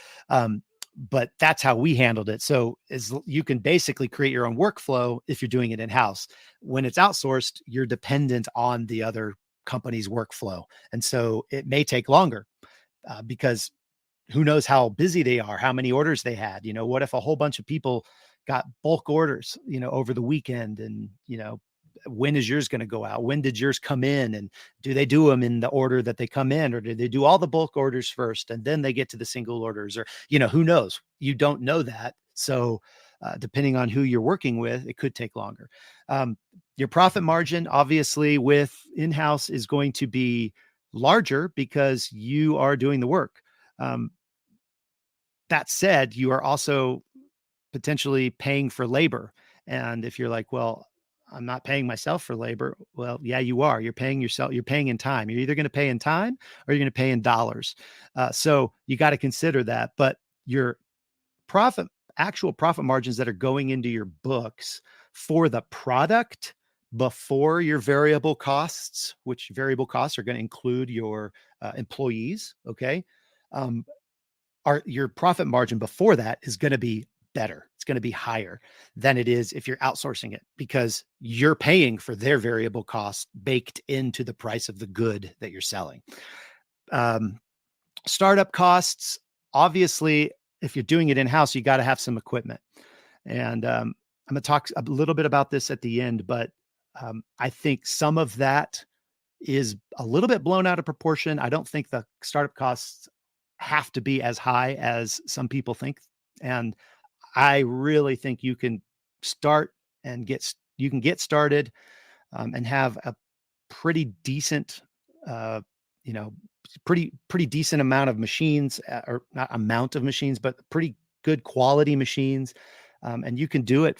but that's how we handled it. So you can basically create your own workflow if you're doing it in-house. When it's outsourced, you're dependent on the other company's workflow. And so it may take longer because who knows how busy they are, how many orders they had. What if a whole bunch of people got bulk orders, over the weekend, and, when is yours going to go out? When did yours come in? And do they do them in the order that they come in, or do they do all the bulk orders first and then they get to the single orders? Or, who knows? You don't know that. So depending on who you're working with, it could take longer. Your profit margin, obviously, with in-house is going to be larger because you are doing the work. That said, you are also potentially paying for labor. And if you're like, well, I'm not paying myself for labor. Well, yeah, you are. You're paying yourself. You're paying in time. You're either going to pay in time or you're going to pay in dollars. So you got to consider that. But your actual profit margins that are going into your books for the product before your variable costs, which variable costs are going to include your employees. Okay. Your profit margin before that is going to be better. It's going to be higher than it is if you're outsourcing it, because you're paying for their variable costs baked into the price of the good that you're selling. Startup costs, obviously, if you're doing it in-house, you got to have some equipment. And I'm going to talk a little bit about this at the end, but I think some of that is a little bit blown out of proportion. I don't think the startup costs have to be as high as some people think. And I really think you can start and get started and have a pretty decent, pretty decent amount of machines, or not amount of machines, but pretty good quality machines. And you can do it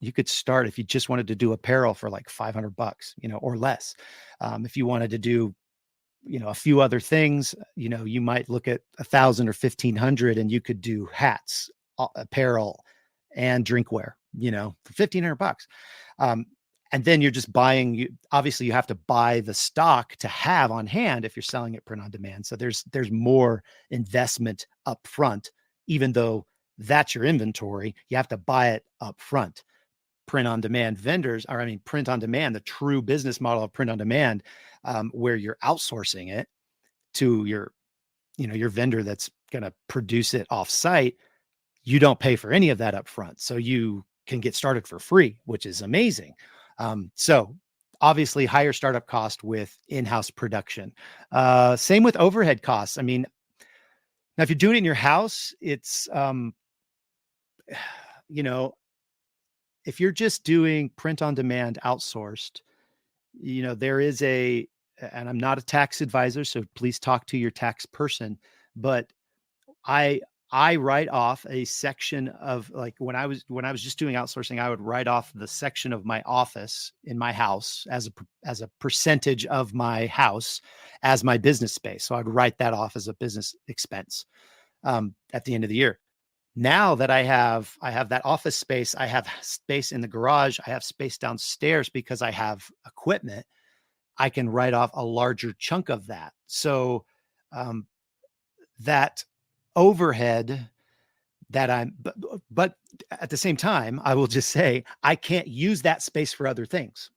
you could start if you just wanted to do apparel for like $500, or less. If you wanted to do, a few other things, you might look at 1,000 or 1,500, and you could do hats, apparel, and drinkware, for $1,500. And then you're just buying. Obviously, you have to buy the stock to have on hand if you're selling it print on demand. So there's more investment up front, even though that's your inventory. You have to buy it up front. Print on demand vendors, print on demand, the true business model of print on demand, where you're outsourcing it to your vendor that's going to produce it off site. You don't pay for any of that up front. So you can get started for free, which is amazing. So obviously higher startup cost with in-house production. Same with overhead costs. Now if you're doing it in your house, it's, if you're just doing print on demand outsourced, there is and I'm not a tax advisor, so please talk to your tax person, but I write off a section of, like, when I was just doing outsourcing, I would write off the section of my office in my house as a percentage of my house as my business space. So I'd write that off as a business expense at the end of the year. Now that I have that office space, I have space in the garage, I have space downstairs because I have equipment, I can write off a larger chunk of that. So that overhead that but at the same time, I will just say, I can't use that space for other things,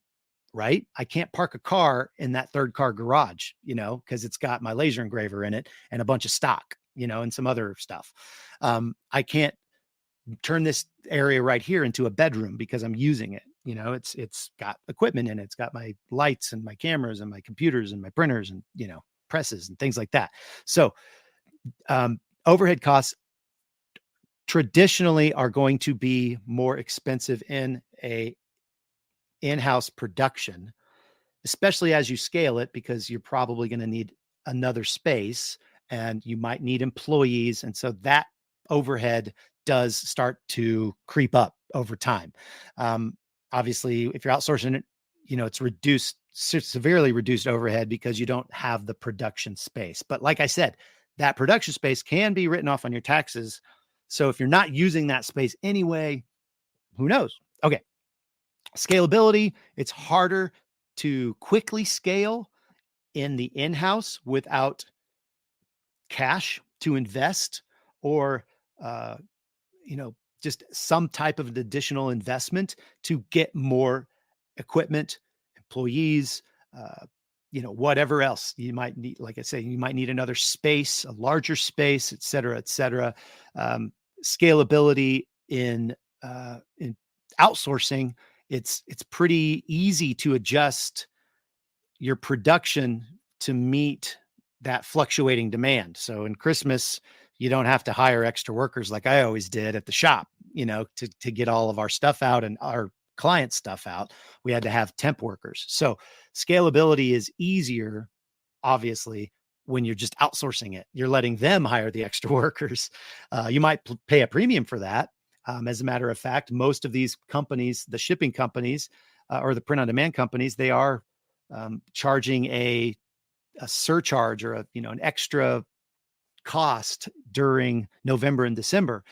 right? I can't park a car in that third car garage, because it's got my laser engraver in it and a bunch of stock, and some other stuff. I can't turn this area right here into a bedroom because I'm using it. It's got equipment in it. It's got my lights and my cameras and my computers and my printers and, presses and things like that. So, overhead costs traditionally are going to be more expensive in a in-house production, especially as you scale it, because you're probably going to need another space and you might need employees. And so that overhead does start to creep up over time. Obviously, if you're outsourcing it, it's severely reduced overhead because you don't have the production space. But like I said, that production space can be written off on your taxes. So if you're not using that space anyway, who knows? Okay. Scalability. It's harder to quickly scale in the in-house without cash to invest or, uh, just some type of additional investment to get more equipment, employees, uh, whatever else you might need. Like I say, you might need another space, a larger space, et cetera, et cetera. Scalability in outsourcing, it's pretty easy to adjust your production to meet that fluctuating demand. So in Christmas, you don't have to hire extra workers like I always did at the shop, to get all of our stuff out and our client stuff out. We had to have temp workers. So scalability is easier, obviously, when you're just outsourcing it. You're letting them hire the extra workers. You might pay a premium for that. As a matter of fact, most of these companies, the shipping companies or the print on demand companies, they are charging a surcharge or an extra cost during November and December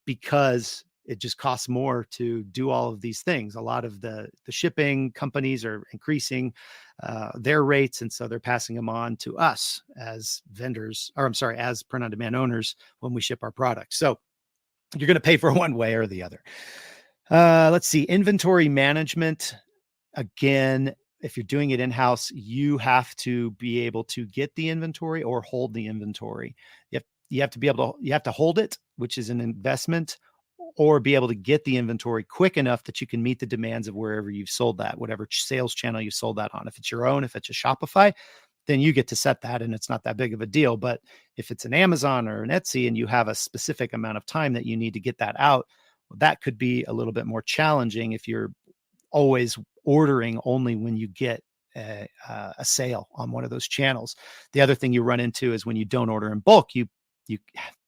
because it just costs more to do all of these things. A lot of the shipping companies are increasing their rates, and so they're passing them on to us as vendors, or I'm sorry, as print on demand owners when we ship our products. So you're going to pay for one way or the other. Let's see, inventory management. Again, if you're doing it in-house, you have to be able to get the inventory or hold the inventory. You have to hold it, which is an investment, or be able to get the inventory quick enough that you can meet the demands of wherever you've sold that, whatever sales channel you sold that on. If it's your own, if it's a Shopify, then you get to set that and it's not that big of a deal. But if it's an Amazon or an Etsy and you have a specific amount of time that you need to get that out, well, that could be a little bit more challenging if you're always ordering only when you get a sale on one of those channels. The other thing you run into is when you don't order in bulk, you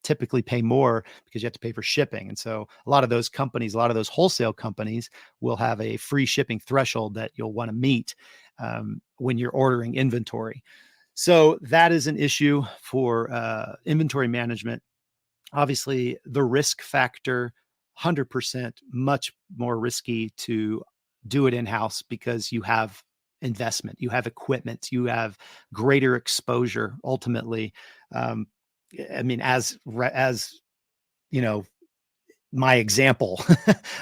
typically pay more because you have to pay for shipping. And so a lot of those companies, a lot of those wholesale companies will have a free shipping threshold that you'll want to meet when you're ordering inventory. So that is an issue for inventory management. Obviously, the risk factor, 100% much more risky to do it in-house because you have investment, you have equipment, you have greater exposure ultimately. I mean, as my example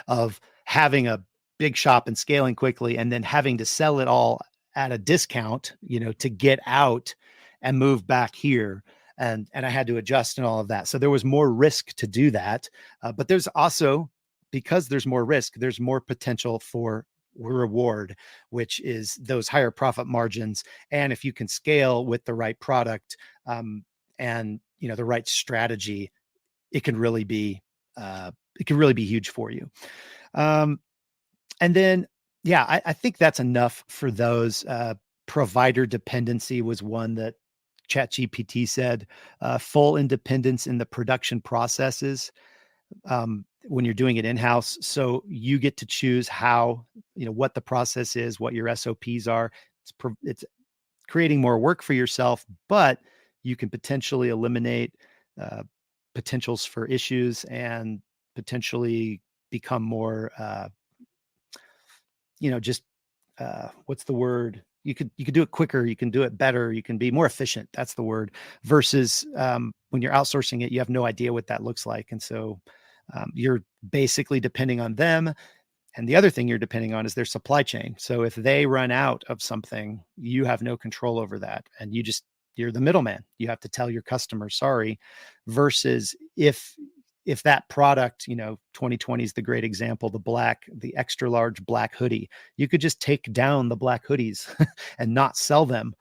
of having a big shop and scaling quickly and then having to sell it all at a discount, to get out and move back here. And I had to adjust and all of that. So there was more risk to do that. But there's also, because there's more risk, there's more potential for reward, which is those higher profit margins. And if you can scale with the right product and the right strategy, it can really be huge for you. And then, I think that's enough for those. Provider dependency was one that ChatGPT said. Full independence in the production processes when you're doing it in-house. So you get to choose how, what the process is, what your SOPs are. It's creating more work for yourself, but you can potentially eliminate potentials for issues and potentially become more, what's the word? You could do it quicker. You can do it better. You can be more efficient. That's the word. Versus when you're outsourcing it, you have no idea what that looks like. And so you're basically depending on them. And the other thing you're depending on is their supply chain. So if they run out of something, you have no control over that. And you're the middleman. You have to tell your customer, sorry, versus if that product, 2020 is the great example, the extra large black hoodie, you could just take down the black hoodies and not sell them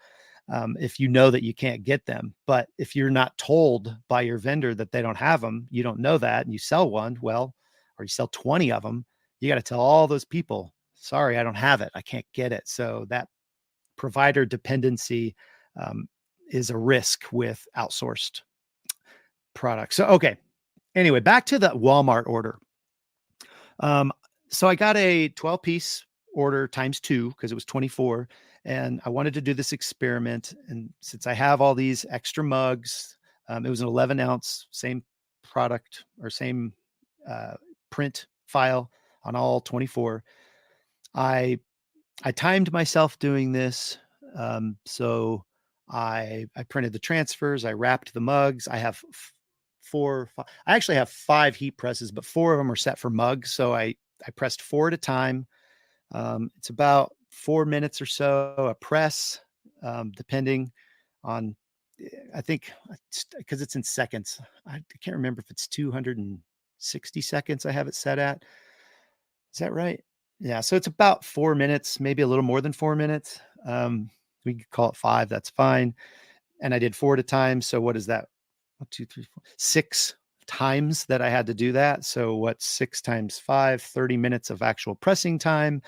if you know that you can't get them. But if you're not told by your vendor that they don't have them, you don't know that, and you sell one, or you sell 20 of them, you got to tell all those people, sorry, I don't have it. I can't get it. So that provider dependency is a risk with outsourced products. So, okay. Anyway, back to the Walmart order. So I got a 12-piece order times 2 because it was 24. And I wanted to do this experiment. And since I have all these extra mugs, It was an 11 ounce, same product or same print file on all 24. I timed myself doing this. So I printed the transfers. I wrapped the mugs. I have I actually have 5 heat presses, but 4 of them are set for mugs. So I pressed 4 at a time. It's about 4 minutes or so a press, depending on, I think, because it's in seconds. I can't remember if it's 260 seconds I have it set at. Is that right? Yeah. So it's about 4 minutes, maybe a little more than 4 minutes. We could call it 5. That's fine. And I did 4 at a time. So what is that? 1, 2, 3, 4, 6 times that I had to do that. So what's 6 times 5, 30 minutes of actual pressing time.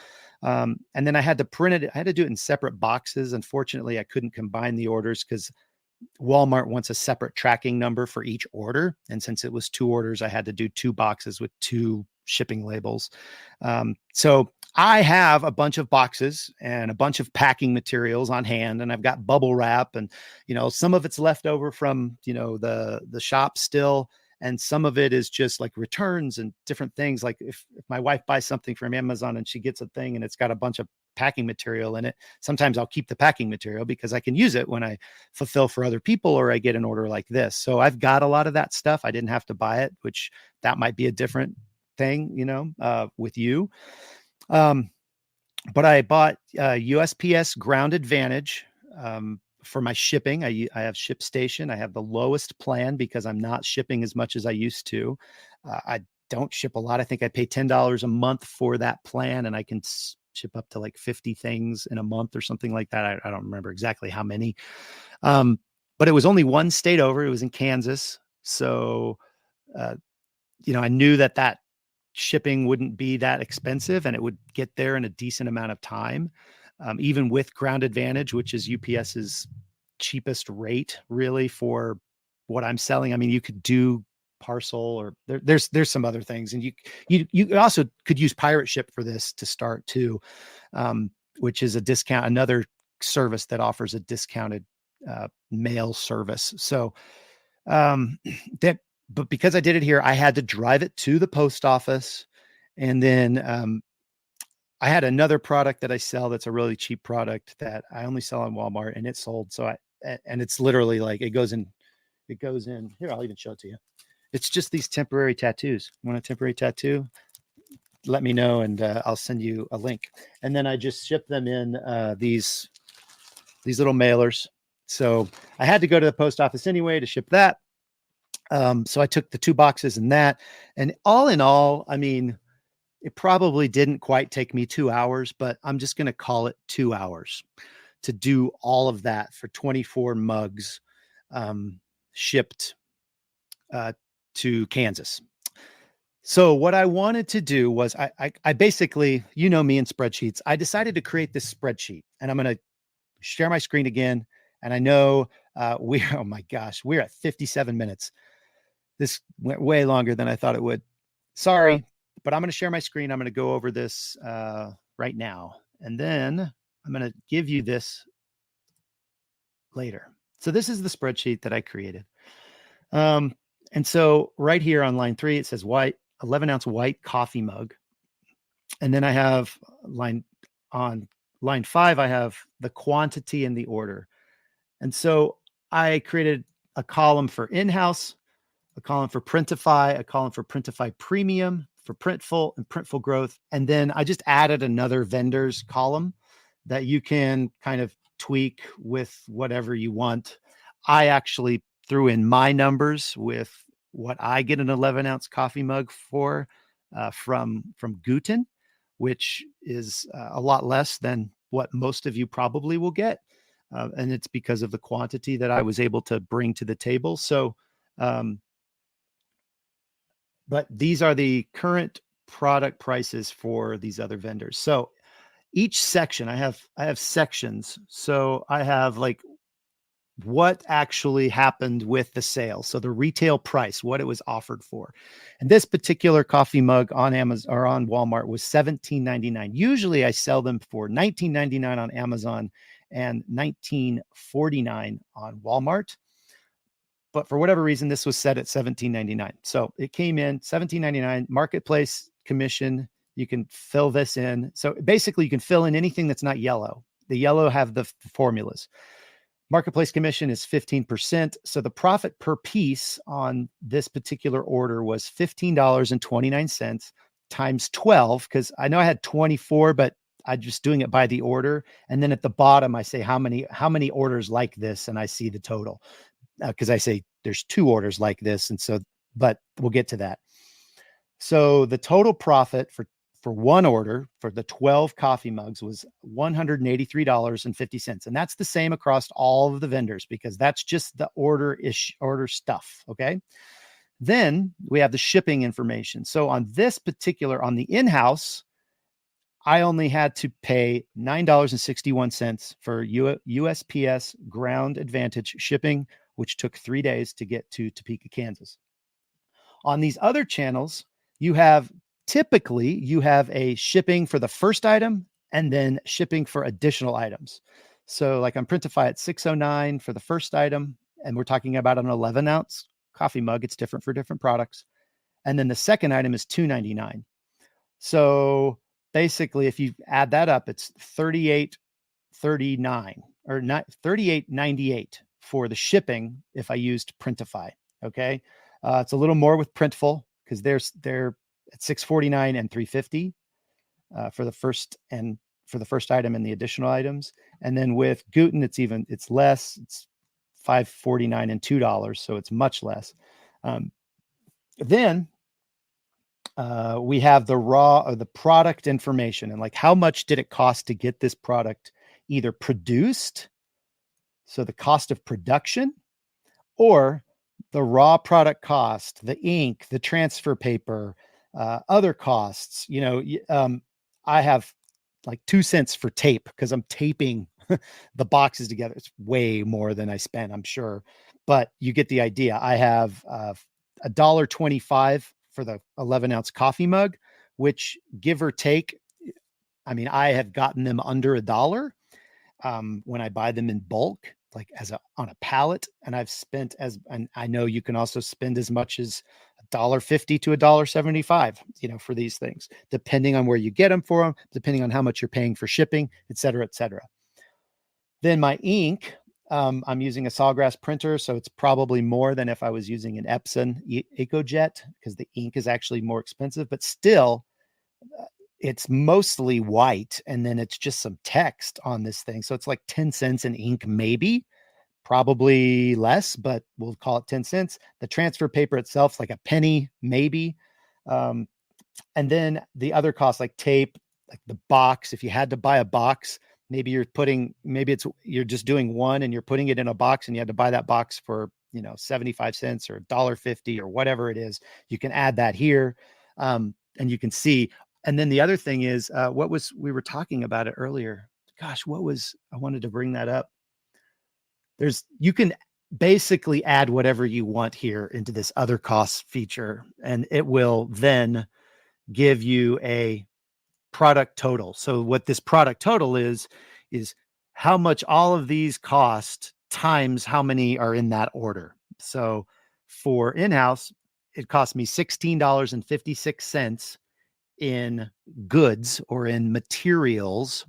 And then I had to print it. I had to do it in separate boxes. Unfortunately, I couldn't combine the orders because Walmart wants a separate tracking number for each order. And since it was 2 orders, I had to do 2 boxes with 2 shipping labels. So I have a bunch of boxes and a bunch of packing materials on hand, and I've got bubble wrap, and, some of it's left over from, the shop still. And some of it is just like returns and different things. Like if my wife buys something from Amazon and she gets a thing and it's got a bunch of packing material in it, sometimes I'll keep the packing material because I can use it when I fulfill for other people or I get an order like this. So I've got a lot of that stuff. I didn't have to buy it, which that might be a different thing, with you. But I bought USPS Ground Advantage for my shipping. I have ShipStation. I have the lowest plan because I'm not shipping as much as I used to. I don't ship a lot. I think I pay $10 a month for that plan, and I can ship up to like 50 things in a month or something like that. I don't remember exactly how many. But it was only one state over. It was in Kansas. So, I knew that shipping wouldn't be that expensive and it would get there in a decent amount of time. Even with Ground Advantage, which is UPS's cheapest rate really for what I'm selling. I mean, you could do parcel or there's some other things, and you also could use Pirate Ship for this to start too, which is another service that offers a discounted mail service. So but because I did it here, I had to drive it to the post office, and then I had another product that I sell that's a really cheap product that I only sell on Walmart, and it sold. And it's literally like it goes in here. I'll even show it to you. It's just these temporary tattoos. You want a temporary tattoo? Let me know, and I'll send you a link. And then I just ship them in these little mailers. So I had to go to the post office anyway to ship that. So I took the 2 boxes and that, and all in all, I mean, it probably didn't quite take me 2 hours, but I'm just going to call it 2 hours to do all of that for 24 mugs, shipped, to Kansas. So what I wanted to do was I basically, me in spreadsheets, I decided to create this spreadsheet, and I'm going to share my screen again. And I know, oh my gosh, we're at 57 minutes. This went way longer than I thought it would. Sorry, but I'm going to share my screen. I'm going to go over this right now, and then I'm going to give you this later. So this is the spreadsheet that I created. And so right here on line 3, it says 11-ounce white coffee mug. And then I have on line 5, I have the quantity and the order. And so I created a column for in-house, a column for Printify, a column for Printify Premium, for Printful and Printful Growth. And then I just added another vendors column that you can kind of tweak with whatever you want. I actually threw in my numbers with what I get an 11-ounce coffee mug for from Guten, which is a lot less than what most of you probably will get. And it's because of the quantity that I was able to bring to the table. So, but these are the current product prices for these other vendors. So each section, I have sections. So I have like what actually happened with the sale. So the retail price, what it was offered for. And this particular coffee mug on Amazon or on Walmart was $17.99. Usually I sell them for $19.99 on Amazon and $19.49 on Walmart. but for whatever reason, this was set at $17.99. So it came in $17.99 marketplace commission. You can fill this in. So basically you can fill in anything that's not yellow. The yellow have the formulas. Marketplace commission is 15%. So the profit per piece on this particular order was $15.29 times 12, because I know I had 24, but I'm just doing it by the order. And then at the bottom, I say how many orders like this, and I see the total, because I say there's 2 orders like this. And so, but we'll get to that. So the total profit for one order for the 12 coffee mugs was $183.50. And that's the same across all of the vendors, because that's just the order stuff. Okay. Then we have the shipping information. So on this particular, on the in-house, I only had to pay $9.61 for USPS Ground Advantage shipping, which took 3 days to get to Topeka, Kansas. On these other channels, typically you have a shipping for the first item and then shipping for additional items. So like on Printify at $609 for the first item, and we're talking about an 11-ounce coffee mug. It's different for different products. And then the second item is $299. So basically, if you add that up, it's $38.39 or not $38.98 for the shipping if I used Printify. Okay, it's a little more with Printful because they're at $649 and $350 for the first item and the additional items. And then with Guten, it's less. It's $549 and $2, so it's much less. Then we have the raw or the product information, and like how much did it cost to get this product either produced, so the cost of production, or the raw product cost, the ink, the transfer paper, other costs. I have like 2 cents for tape because I'm taping the boxes together. It's way more than I spent, I'm sure, but you get the idea. I have $1.25 for the 11-ounce coffee mug, which, give or take, I mean, I have gotten them under $1 when I buy them in bulk, like on a pallet. And and I know you can also spend as much as $1.50 to $1.75, for these things, depending on where you get them for them, depending on how much you're paying for shipping, et cetera, et cetera. Then my ink, I'm using a Sawgrass printer, so it's probably more than if I was using an Epson EcoJet, because the ink is actually more expensive, but still it's mostly white. And then it's just some text on this thing. So it's like 10 cents in ink, maybe, probably less, but we'll call it 10 cents. The transfer paper itself is like a penny, maybe. And then the other costs like tape, like the box, if you had to buy a box, maybe you're just doing one and you're putting it in a box and you had to buy that box for, 75 cents or $1.50 or whatever it is. You can add that here. And you can see. And then the other thing is, we were talking about it earlier. Gosh, I wanted to bring that up. You can basically add whatever you want here into this other costs feature, and it will then give you a product total. So what this product total is how much all of these cost times how many are in that order. So for in-house, it cost me $16.56 in goods or in materials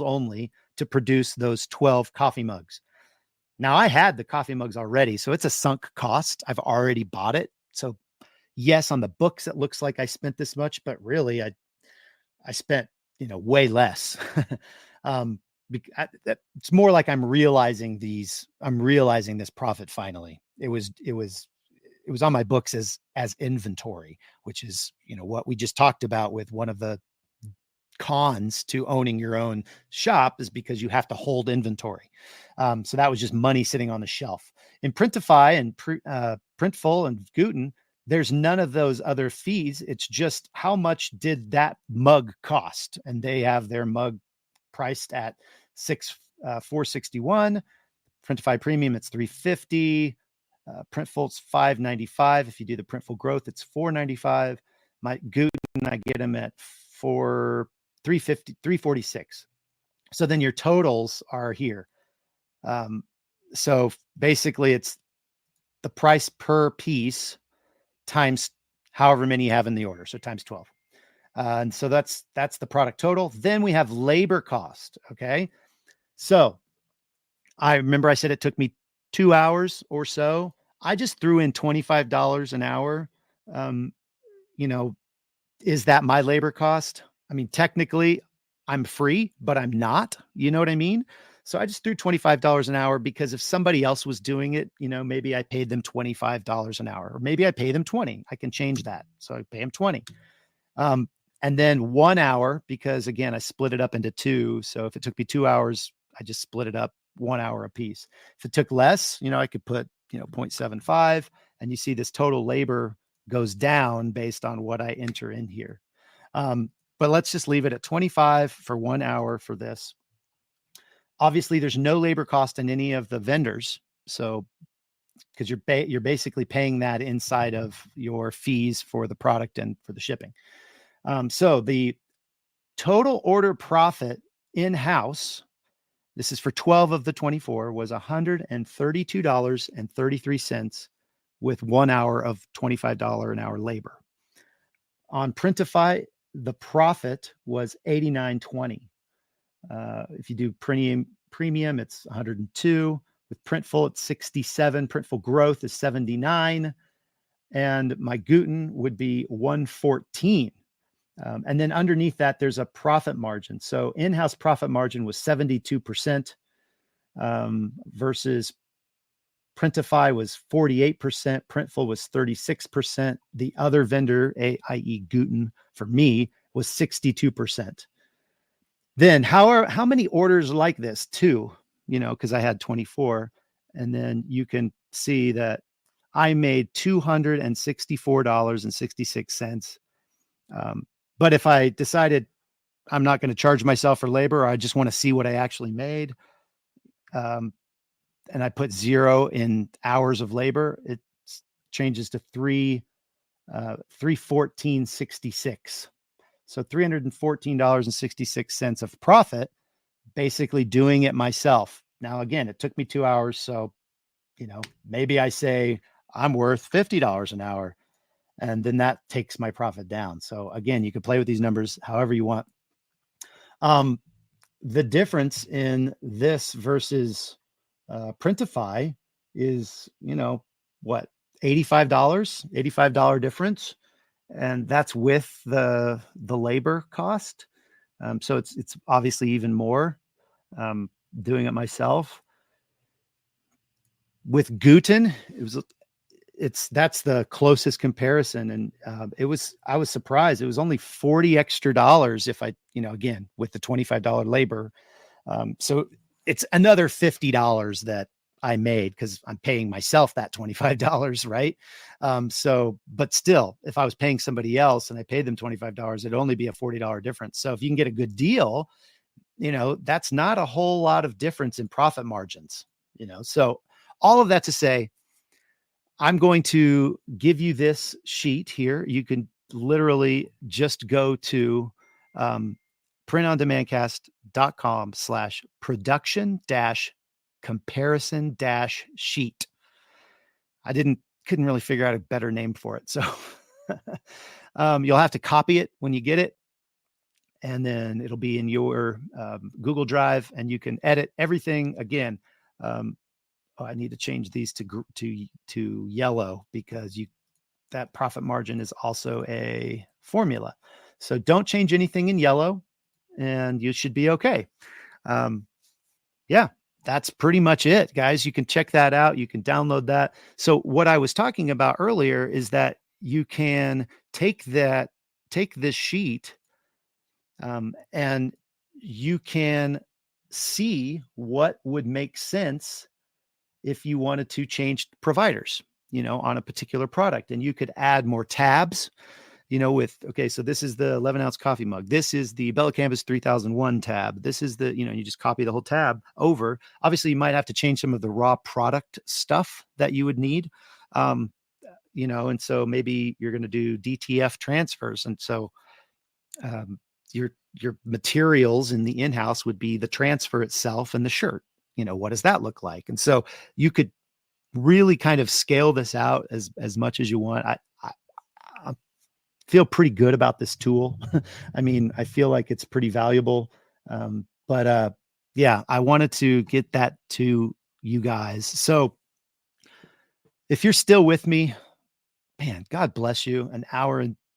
only, to produce those 12 coffee mugs. Now I had the coffee mugs already, so it's a sunk cost. I've already bought it. So yes, on the books, it looks like I spent this much, but really I spent, way less. It's more like I'm realizing this profit. Finally, it was on my books as inventory, which is, what we just talked about with one of the cons to owning your own shop, is because you have to hold inventory. So that was just money sitting on the shelf. In Printify and Printful and Guten, there's none of those other fees. It's just how much did that mug cost, and they have their mug priced at $461. Printify Premium, it's $350. Printful's $595. If you do the Printful Growth, it's $495. My Guten, I get them at $346. So then your totals are here. So basically it's the price per piece times however many you have in the order. So times 12. And so that's the product total. Then we have labor cost. Okay. So I remember I said it took me 2 hours or so. I just threw in $25 an hour. You know, is that my labor cost? I mean, technically I'm free, but I'm not, you know what I mean? So I just threw $25 an hour because if somebody else was doing it, you know, maybe I paid them $25 an hour, or maybe I pay them 20. I can change that. So I pay them 20. And then 1 hour, because again, I split it up into two. So if it took me 2 hours, I just split it up 1 hour a piece. If it took less, you know, I could put, 0.75, and you see this total labor goes down based on what I enter in here. But let's just leave it at 25 for 1 hour for this. Obviously there's no labor cost in any of the vendors. So, because you're basically paying that inside of your fees for the product and for the shipping. So the total order profit in-house, this is for 12 of the 24, was $132.33 with 1 hour of $25 an hour labor. On Printify, the profit was $89.20. If you do premium, it's 102. With Printful, it's 67. Printful Growth is 79. And my Guten would be 114. And then underneath that, there's a profit margin. So in-house profit margin was 72% versus Printify was 48%. Printful was 36%. The other vendor, i.e. Guten, for me, was 62%. Then how many orders like this too, because I had 24. And then you can see that I made $264.66. But if I decided I'm not going to charge myself for labor, or I just want to see what I actually made, and I put 0 in hours of labor, it changes to $314.66. So $314.66 of profit, basically doing it myself. Now, again, it took me 2 hours. So, maybe I say I'm worth $50 an hour, and then that takes my profit down. So again, you can play with these numbers however you want. The difference in this versus Printify is, what, $85 difference. And that's with the labor cost. So it's obviously even more doing it myself. With Guten, that's the closest comparison. And I was surprised. It was only $40 extra if I, again, with the $25 labor. So it's another $50 that I made because I'm paying myself that $25, right? But still, if I was paying somebody else and I paid them $25, it'd only be a $40 difference. So if you can get a good deal, that's not a whole lot of difference in profit margins, so all of that to say, I'm going to give you this sheet here. You can literally just go to printondemandcast.com/production-comparison-sheet. I couldn't really figure out a better name for it. So you'll have to copy it when you get it. And then it'll be in your Google Drive, and you can edit everything again. I need to change these to yellow because that profit margin is also a formula. So don't change anything in yellow, and you should be okay. Yeah, that's pretty much it, guys. You can check that out. You can download that. So what I was talking about earlier is that you can take this sheet, and you can see what would make sense if you wanted to change providers, on a particular product. And you could add more tabs, so this is the 11-ounce coffee mug. This is the Bella Canvas 3001 tab. This is the, you just copy the whole tab over. Obviously, you might have to change some of the raw product stuff that you would need, and so maybe you're going to do DTF transfers. And so your materials in the in-house would be the transfer itself and the shirt. What does that look like? And so you could really kind of scale this out as much as you want. I feel pretty good about this tool. I mean, I feel like it's pretty valuable. But yeah, I wanted to get that to you guys. So if you're still with me, man, God bless you.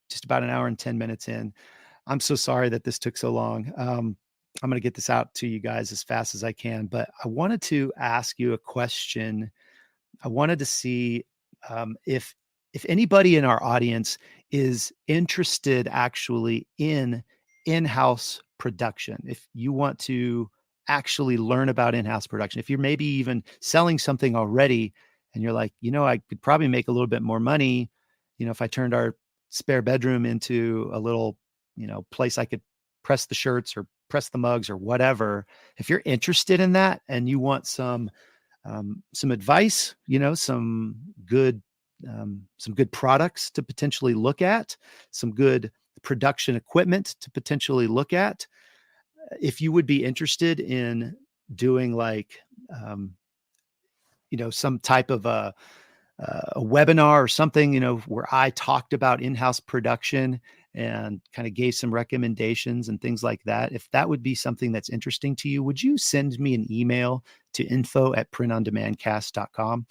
Just about an hour and 10 minutes in. I'm so sorry that this took so long. I'm going to get this out to you guys as fast as I can, but I wanted to ask you a question. I wanted to see if anybody in our audience is interested actually in in-house production. If you want to actually learn about in-house production, if you're maybe even selling something already and you're like, I could probably make a little bit more money, if I turned our spare bedroom into a little, place I could press the shirts or press the mugs or whatever. If you're interested in that and you want some advice, some good products to potentially look at, some good production equipment to potentially look at. If you would be interested in doing like, some type of a webinar or something, where I talked about in-house production and kind of gave some recommendations and things like that. If that would be something that's interesting to you, would you send me an email to info@printondemandcast.com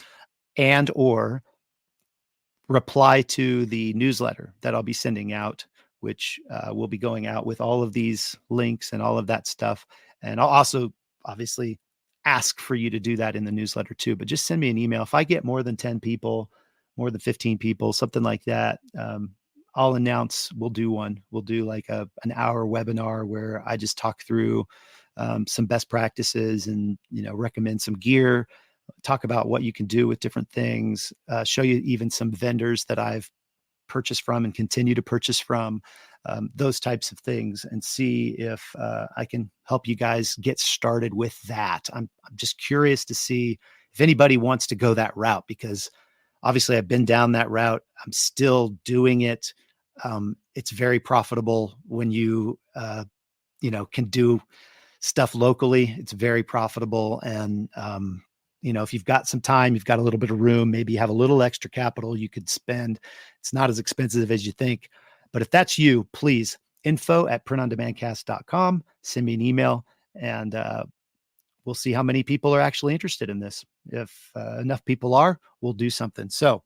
and or reply to the newsletter that I'll be sending out, which will be going out with all of these links and all of that stuff. And I'll also obviously ask for you to do that in the newsletter too, but just send me an email. If I get more than 10 people, more than 15 people, something like that, I'll announce, we'll do one. We'll do like an hour webinar where I just talk through some best practices and, recommend some gear, talk about what you can do with different things, show you even some vendors that I've purchased from and continue to purchase from, those types of things, and see if I can help you guys get started with that. I'm just curious to see if anybody wants to go that route, because obviously I've been down that route. I'm still doing it. It's very profitable when you, can do stuff locally. It's very profitable. And, if you've got some time, you've got a little bit of room, maybe you have a little extra capital you could spend. It's not as expensive as you think. But if that's you, please, info@printondemandcast.com, send me an email, and we'll see how many people are actually interested in this. If enough people are, we'll do something. So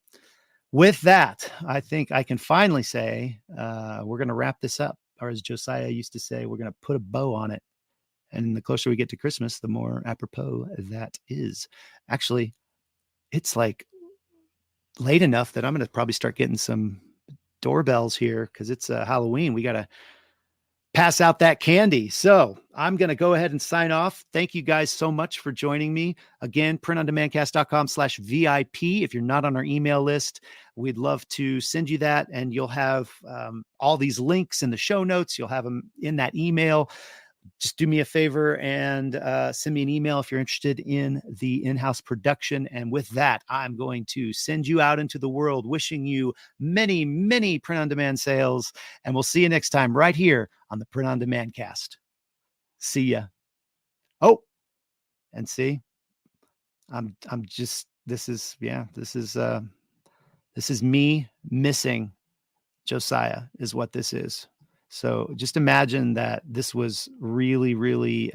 with that, I think I can finally say we're going to wrap this up. Or as Josiah used to say, we're going to put a bow on it. And the closer we get to Christmas, the more apropos that is. Actually, it's like late enough that I'm going to probably start getting some doorbells here because it's Halloween. We got to pass out that candy. So I'm going to go ahead and sign off. Thank you guys so much for joining me. Again, printondemandcast.com/VIP. If you're not on our email list, we'd love to send you that. And you'll have all these links in the show notes. You'll have them in that email. Just do me a favor and send me an email if you're interested in the in-house production. And with that, I'm going to send you out into the world, wishing you many, many print-on-demand sales. And we'll see you next time right here on the Print on Demand Cast. See ya. Oh, and see, this is me missing Josiah is what this is. So just imagine that this was really, really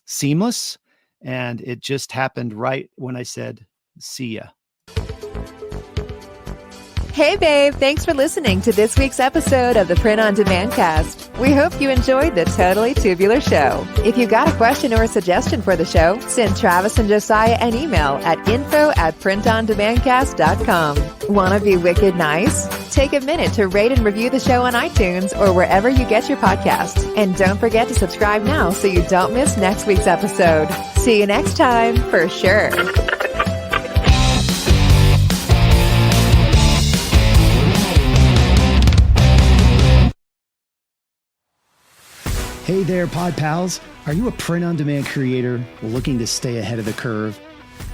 seamless, and it just happened right when I said, see ya. Hey, babe. Thanks for listening to this week's episode of the Print on Demand Cast. We hope you enjoyed the Totally Tubular Show. If you got a question or a suggestion for the show, send Travis and Josiah an email at info@printondemandcast.com. Want to be wicked nice? Take a minute to rate and review the show on iTunes or wherever you get your podcasts. And don't forget to subscribe now so you don't miss next week's episode. See you next time, for sure. Hey there, Pod Pals. Are you a print-on-demand creator looking to stay ahead of the curve?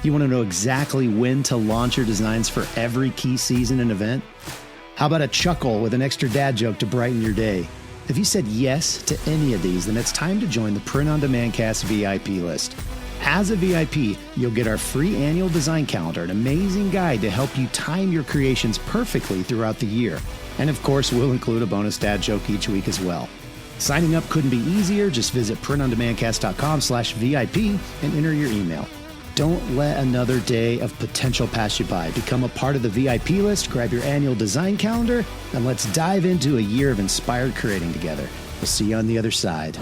You want to know exactly when to launch your designs for every key season and event? How about a chuckle with an extra dad joke to brighten your day? If you said yes to any of these, then it's time to join the Print on Demand Cast VIP list. As a VIP, you'll get our free annual design calendar, an amazing guide to help you time your creations perfectly throughout the year. And of course, we'll include a bonus dad joke each week as well. Signing up couldn't be easier. Just visit printondemandcast.com/VIP and enter your email. Don't let another day of potential pass you by. Become a part of the VIP list, grab your annual design calendar, and let's dive into a year of inspired creating together. We'll see you on the other side.